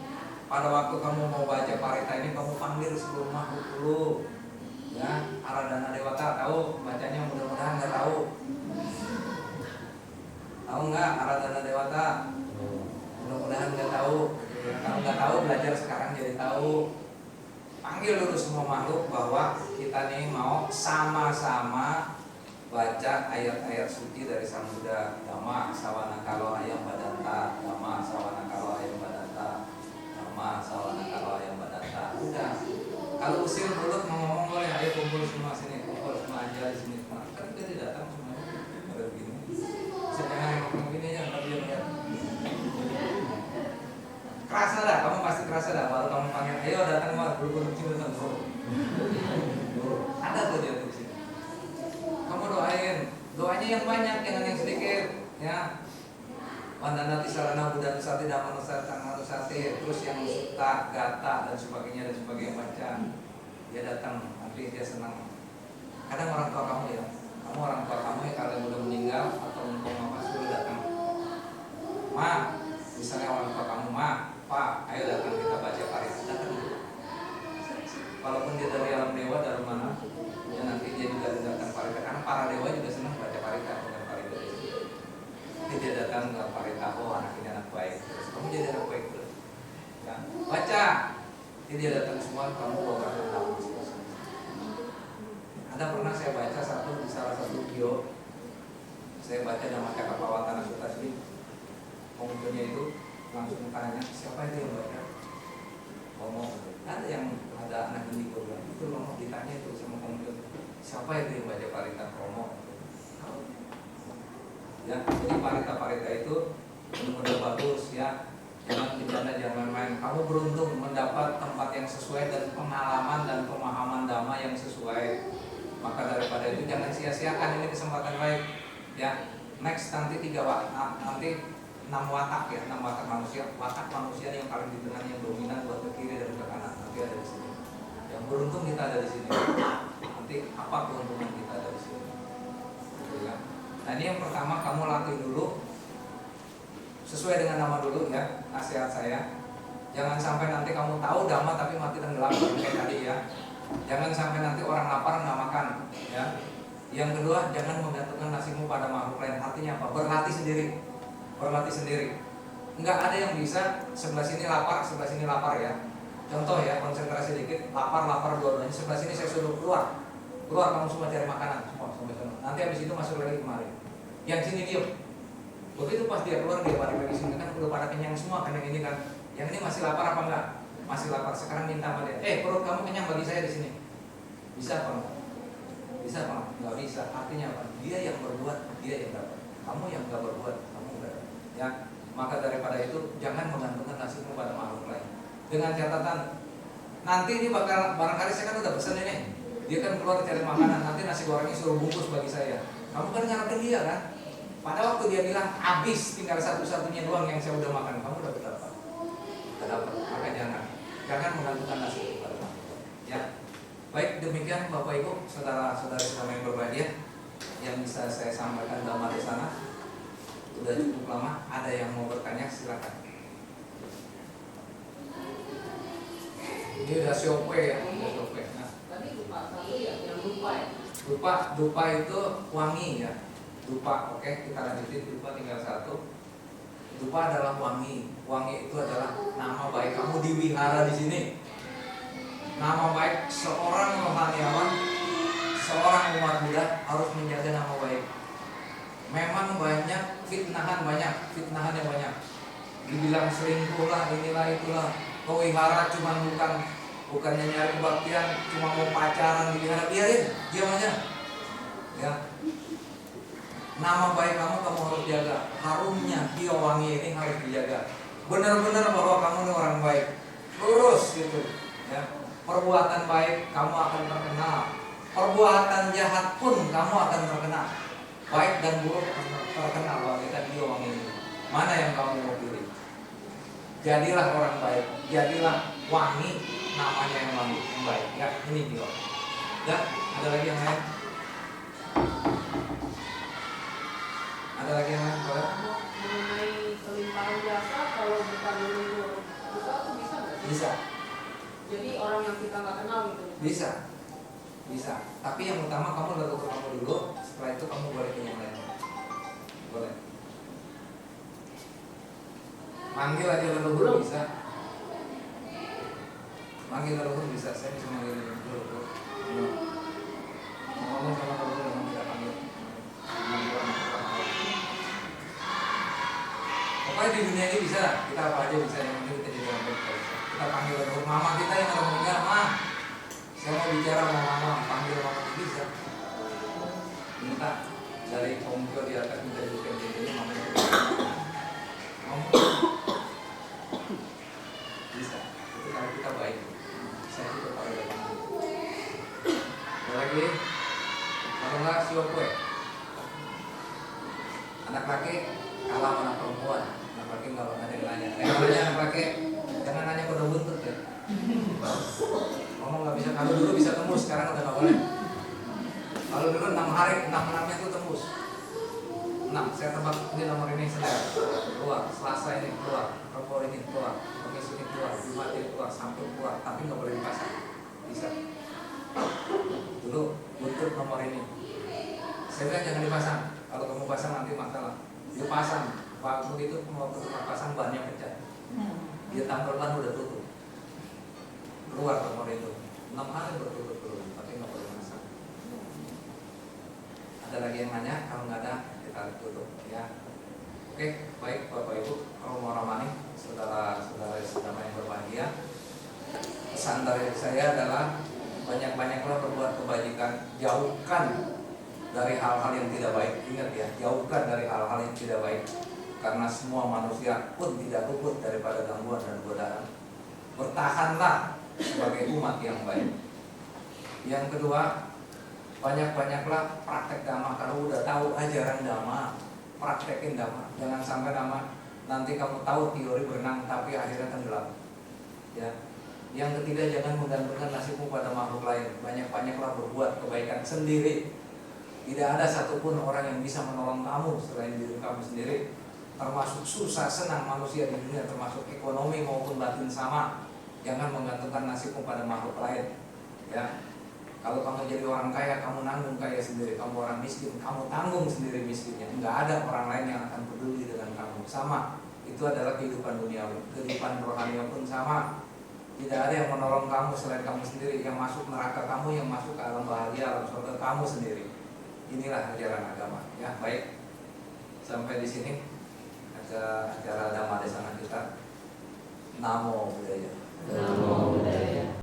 pada waktu kamu mau baca parita ini kamu panggil seluruh makhluk dulu. Ya, Aradhana Dewata tahu bacanya, mudah-mudahan nggak tahu. Tahu nggak Aradhana Dewata? Mudah-mudahan nggak tahu. Kalau nggak tahu belajar sekarang jadi tahu. Panggil dulu semua makhluk bahwa kita nih mau sama-sama baca ayat-ayat suci dari Sang Buddha. Dhamma sawana kalo ayam badanta, Dhamma sawana kalo ayam badanta, Dhamma sawana kalo ayam badanta. Udah. Kalau usil mulut mau ngomong boleh, ayo kumpul semua sini, kumpul semua aja di sini semua. Kan kita datang semua pada begini. Saya ngomong begini aja, nggak dia lihat. Kerasa dah, kamu pasti kerasa dah. Baru kamu panggil, ayo datang mas, duduk sini datang. Ada tuh dia di sini. Kamu doain, doanya yang banyak, jangan yang sedikit, ya. Wandanati sarana Buddha nusati dhamma nusati tangga nusati, terus yang suka, gata dan sebagainya baca. Dia datang, nanti dia senang. Kadang orang tua kamu ya, orang tua kamu ya kalau udah meninggal atau apa sudah datang. Ma, misalnya orang tua kamu, ma, pak, ayo datang kita baca parita, datang. Walaupun dia dari alam dewa dari mana, ya nanti dia juga datang parita karena para dewa juga senang baca parita bukan parita. Dia datang ke parita, oh anak ini anak baik, terus kamu jadi anak baik terus. Ya, baca, dia datang semua kamu bawa tahu. Ada pernah saya baca di salah satu video, saya baca nama Cakapawatana Sutta Sri. Pengunjungnya itu langsung tanya, siapa itu yang baca? Ngomong, ada anak ini bilang, itu ngomong ditanya itu sama pengunjung, siapa itu yang baca parita Romo? Ya, jadi parita itu benar-benar bagus ya. Jangan bercanda, jangan main. Kamu beruntung mendapat tempat yang sesuai dan pengalaman dan pemahaman dhamma yang sesuai. Maka daripada itu jangan sia-siakan ini kesempatan baik. Ya, next nanti 6 watak ya, 6 watak manusia. Watak manusia yang paling di tengah yang dominan buat ke kiri dan ke kanan nanti ada di sini. Yang beruntung kita ada di sini. Nanti apa keuntungan kita ada di sini? Ya. Nah ini yang pertama kamu latih dulu sesuai dengan nama dulu ya, nasihat saya. Jangan sampai nanti kamu tahu dhamma tapi mati tenggelam kayak tadi ya. Jangan sampai nanti orang lapar nggak makan ya. Yang kedua, jangan menggantungkan nasibmu pada makhluk lain. Artinya apa? Berlatih sendiri. Nggak ada yang bisa sebelah sini lapar ya. Contoh ya, konsentrasi dikit, lapar dua-duanya. Sebelah sini saya suruh keluar kamu semua cari makanan semua sampai sana. Nanti habis itu masuk lagi kemari. Yang sini diam. Begitu pas dia keluar dia balik lagi sini kan udah pada kenyang semua kan yang ini kan. Yang ini masih lapar apa enggak? Masih lapar. Sekarang minta sama dia, perut kamu kenyang bagi saya di sini. Bisa apa enggak? Bisa apa? Enggak bisa. Artinya apa? Dia yang berbuat, dia yang dapat. Kamu yang enggak berbuat, kamu enggak dapat. Ya, maka daripada itu jangan menggantungkan nasibmu pada makhluk lain. Dengan catatan nanti ini bakal barangkali saya kan udah pesan ini. Dia kan keluar cari makanan, nanti nasi gorengnya suruh bungkus bagi saya. Kamu kan ngarepin dia kan? Pada waktu dia bilang habis tinggal satu-satunya doang yang saya udah makan, kamu dapat apa? Tidak dapat. Maka jangan menggantungkan nasib pada makhluk lain. Ya. Baik, demikian Bapak Ibu, saudara-saudari semua yang berbahagia yang bisa saya sampaikan dalam di sana. Sudah cukup lama, ada yang mau bertanya silakan. Ini udah siope ya, udah siope. Nah, Tadi lupa satu ya, yang lupa ya. Dupa itu wangi ya. Dupa, oke, kita lanjutin. Dupa tinggal satu. Dupa adalah wangi. Wangi itu adalah nama baik kamu di wihara di sini. Nama baik seorang rohaniawan, seorang umat Buddha harus menjaga nama baik. Memang banyak fitnahan yang banyak. Dibilang selingkuh lah, inilah itulah. Wihara cuma bukannya nyari kebaktian, cuma mau pacaran di wihara, biarin, diam aja. Ya. Nama baik kamu harus jaga. Harumnya dia wangi ini harus dijaga. Benar-benar bahwa kamu ini orang baik. Lurus gitu. Ya. Perbuatan baik kamu akan terkenal. Perbuatan jahat pun kamu akan terkenal. Baik dan buruk akan terkenal bahwa kita dia wangi ini. Mana yang kamu mau pilih? Jadilah orang baik, jadilah wangi, namanya yang wangi, yang baik. Ya, ini dia. Ya, ada lagi yang lain? Ada lagi yang lain? Boleh? Mengenai kelimpahan jasa, kalau bukan menunggu buka itu bisa nggak sih? Bisa, bisa. Tapi yang utama kamu leluhur kamu dulu. Setelah itu kamu boleh ke yang lain. Boleh. Manggil aja leluhur bisa. Manggil leluhur bisa. Saya bisa manggil leluhur. Ngomong sama leluhur yang tidak panggil. Pokoknya di dunia ini bisa. Kita apa aja bisa. Yang penting kita jadi orang baik. Kita panggil leluhur. Mama kita yang ada meninggal, Ma, saya mau bicara sama mama. Panggil mama bisa. Minta dari kompor di atas minta dibuka jadi mama ngomong bisa. Itu kalau kita baik. Saya itu kalau ada panggil. Ada lagi? Kalau nggak siapa? Anak laki kalah sama anak perempuan. Anak laki kalau ada yang nanya. Nanya anak laki jangan nanya pada buntut ya. Ngomong nggak bisa. Kalau dulu bisa tembus, sekarang udah nggak boleh. Kalau dulu 6 hari, 6 malamnya itu tembus. 6, saya tebak ini nomor ini Senin keluar, Selasa ini keluar, Rabu ini keluar, Kamis ini keluar, Jumat ini keluar, Sabtu keluar, tapi nggak boleh dipasang. Bisa. Dulu buntut nomor ini. Saya bilang jangan dipasang. Kalau kamu pasang nanti masalah. Dia pasang, waktu itu mau ke tempat pasang bannya pecah. Dia tampelan udah tutup. Keluar nomor itu. 6 hari berturut turut, tapi nggak boleh pasang. Ada lagi yang nanya? Kalau nggak ada kita tutup ya. Oke, baik Bapak Ibu, kalau mau ramani, saudara-saudara yang berbahagia, pesan dari saya adalah banyak-banyaklah berbuat kebajikan, jauhkan dari hal-hal yang tidak baik. Ingat ya, jauhkan dari hal-hal yang tidak baik, karena semua manusia pun tidak luput daripada gangguan dan godaan. Bertahanlah sebagai umat yang baik. Yang kedua, banyak-banyaklah praktek dhamma. Kalau udah tahu ajaran dhamma, praktekin dhamma. Jangan sampai dhamma nanti kamu tahu teori berenang tapi akhirnya tenggelam. Ya. Yang ketiga, jangan menggantungkan nasibmu pada makhluk lain. Banyak-banyaklah berbuat kebaikan sendiri. Tidak ada satupun orang yang bisa menolong kamu selain diri kamu sendiri. Termasuk susah senang manusia di dunia, termasuk ekonomi maupun batin sama. Jangan menggantungkan nasibmu pada makhluk lain. Ya. Kalau kamu jadi orang kaya, kamu nanggung kaya sendiri. Kamu orang miskin, kamu tanggung sendiri miskinnya. Enggak ada orang lain yang akan peduli dengan kamu. Sama, itu adalah kehidupan duniawi. Kehidupan rohani pun sama. Tidak ada yang menolong kamu selain kamu sendiri. Yang masuk neraka kamu, yang masuk ke alam bahagia, alam surga kamu sendiri. Inilah ajaran agama. Ya, baik. Sampai di sini acara Dhamma Desana kita. Namo Buddhaya. Namo Buddhaya.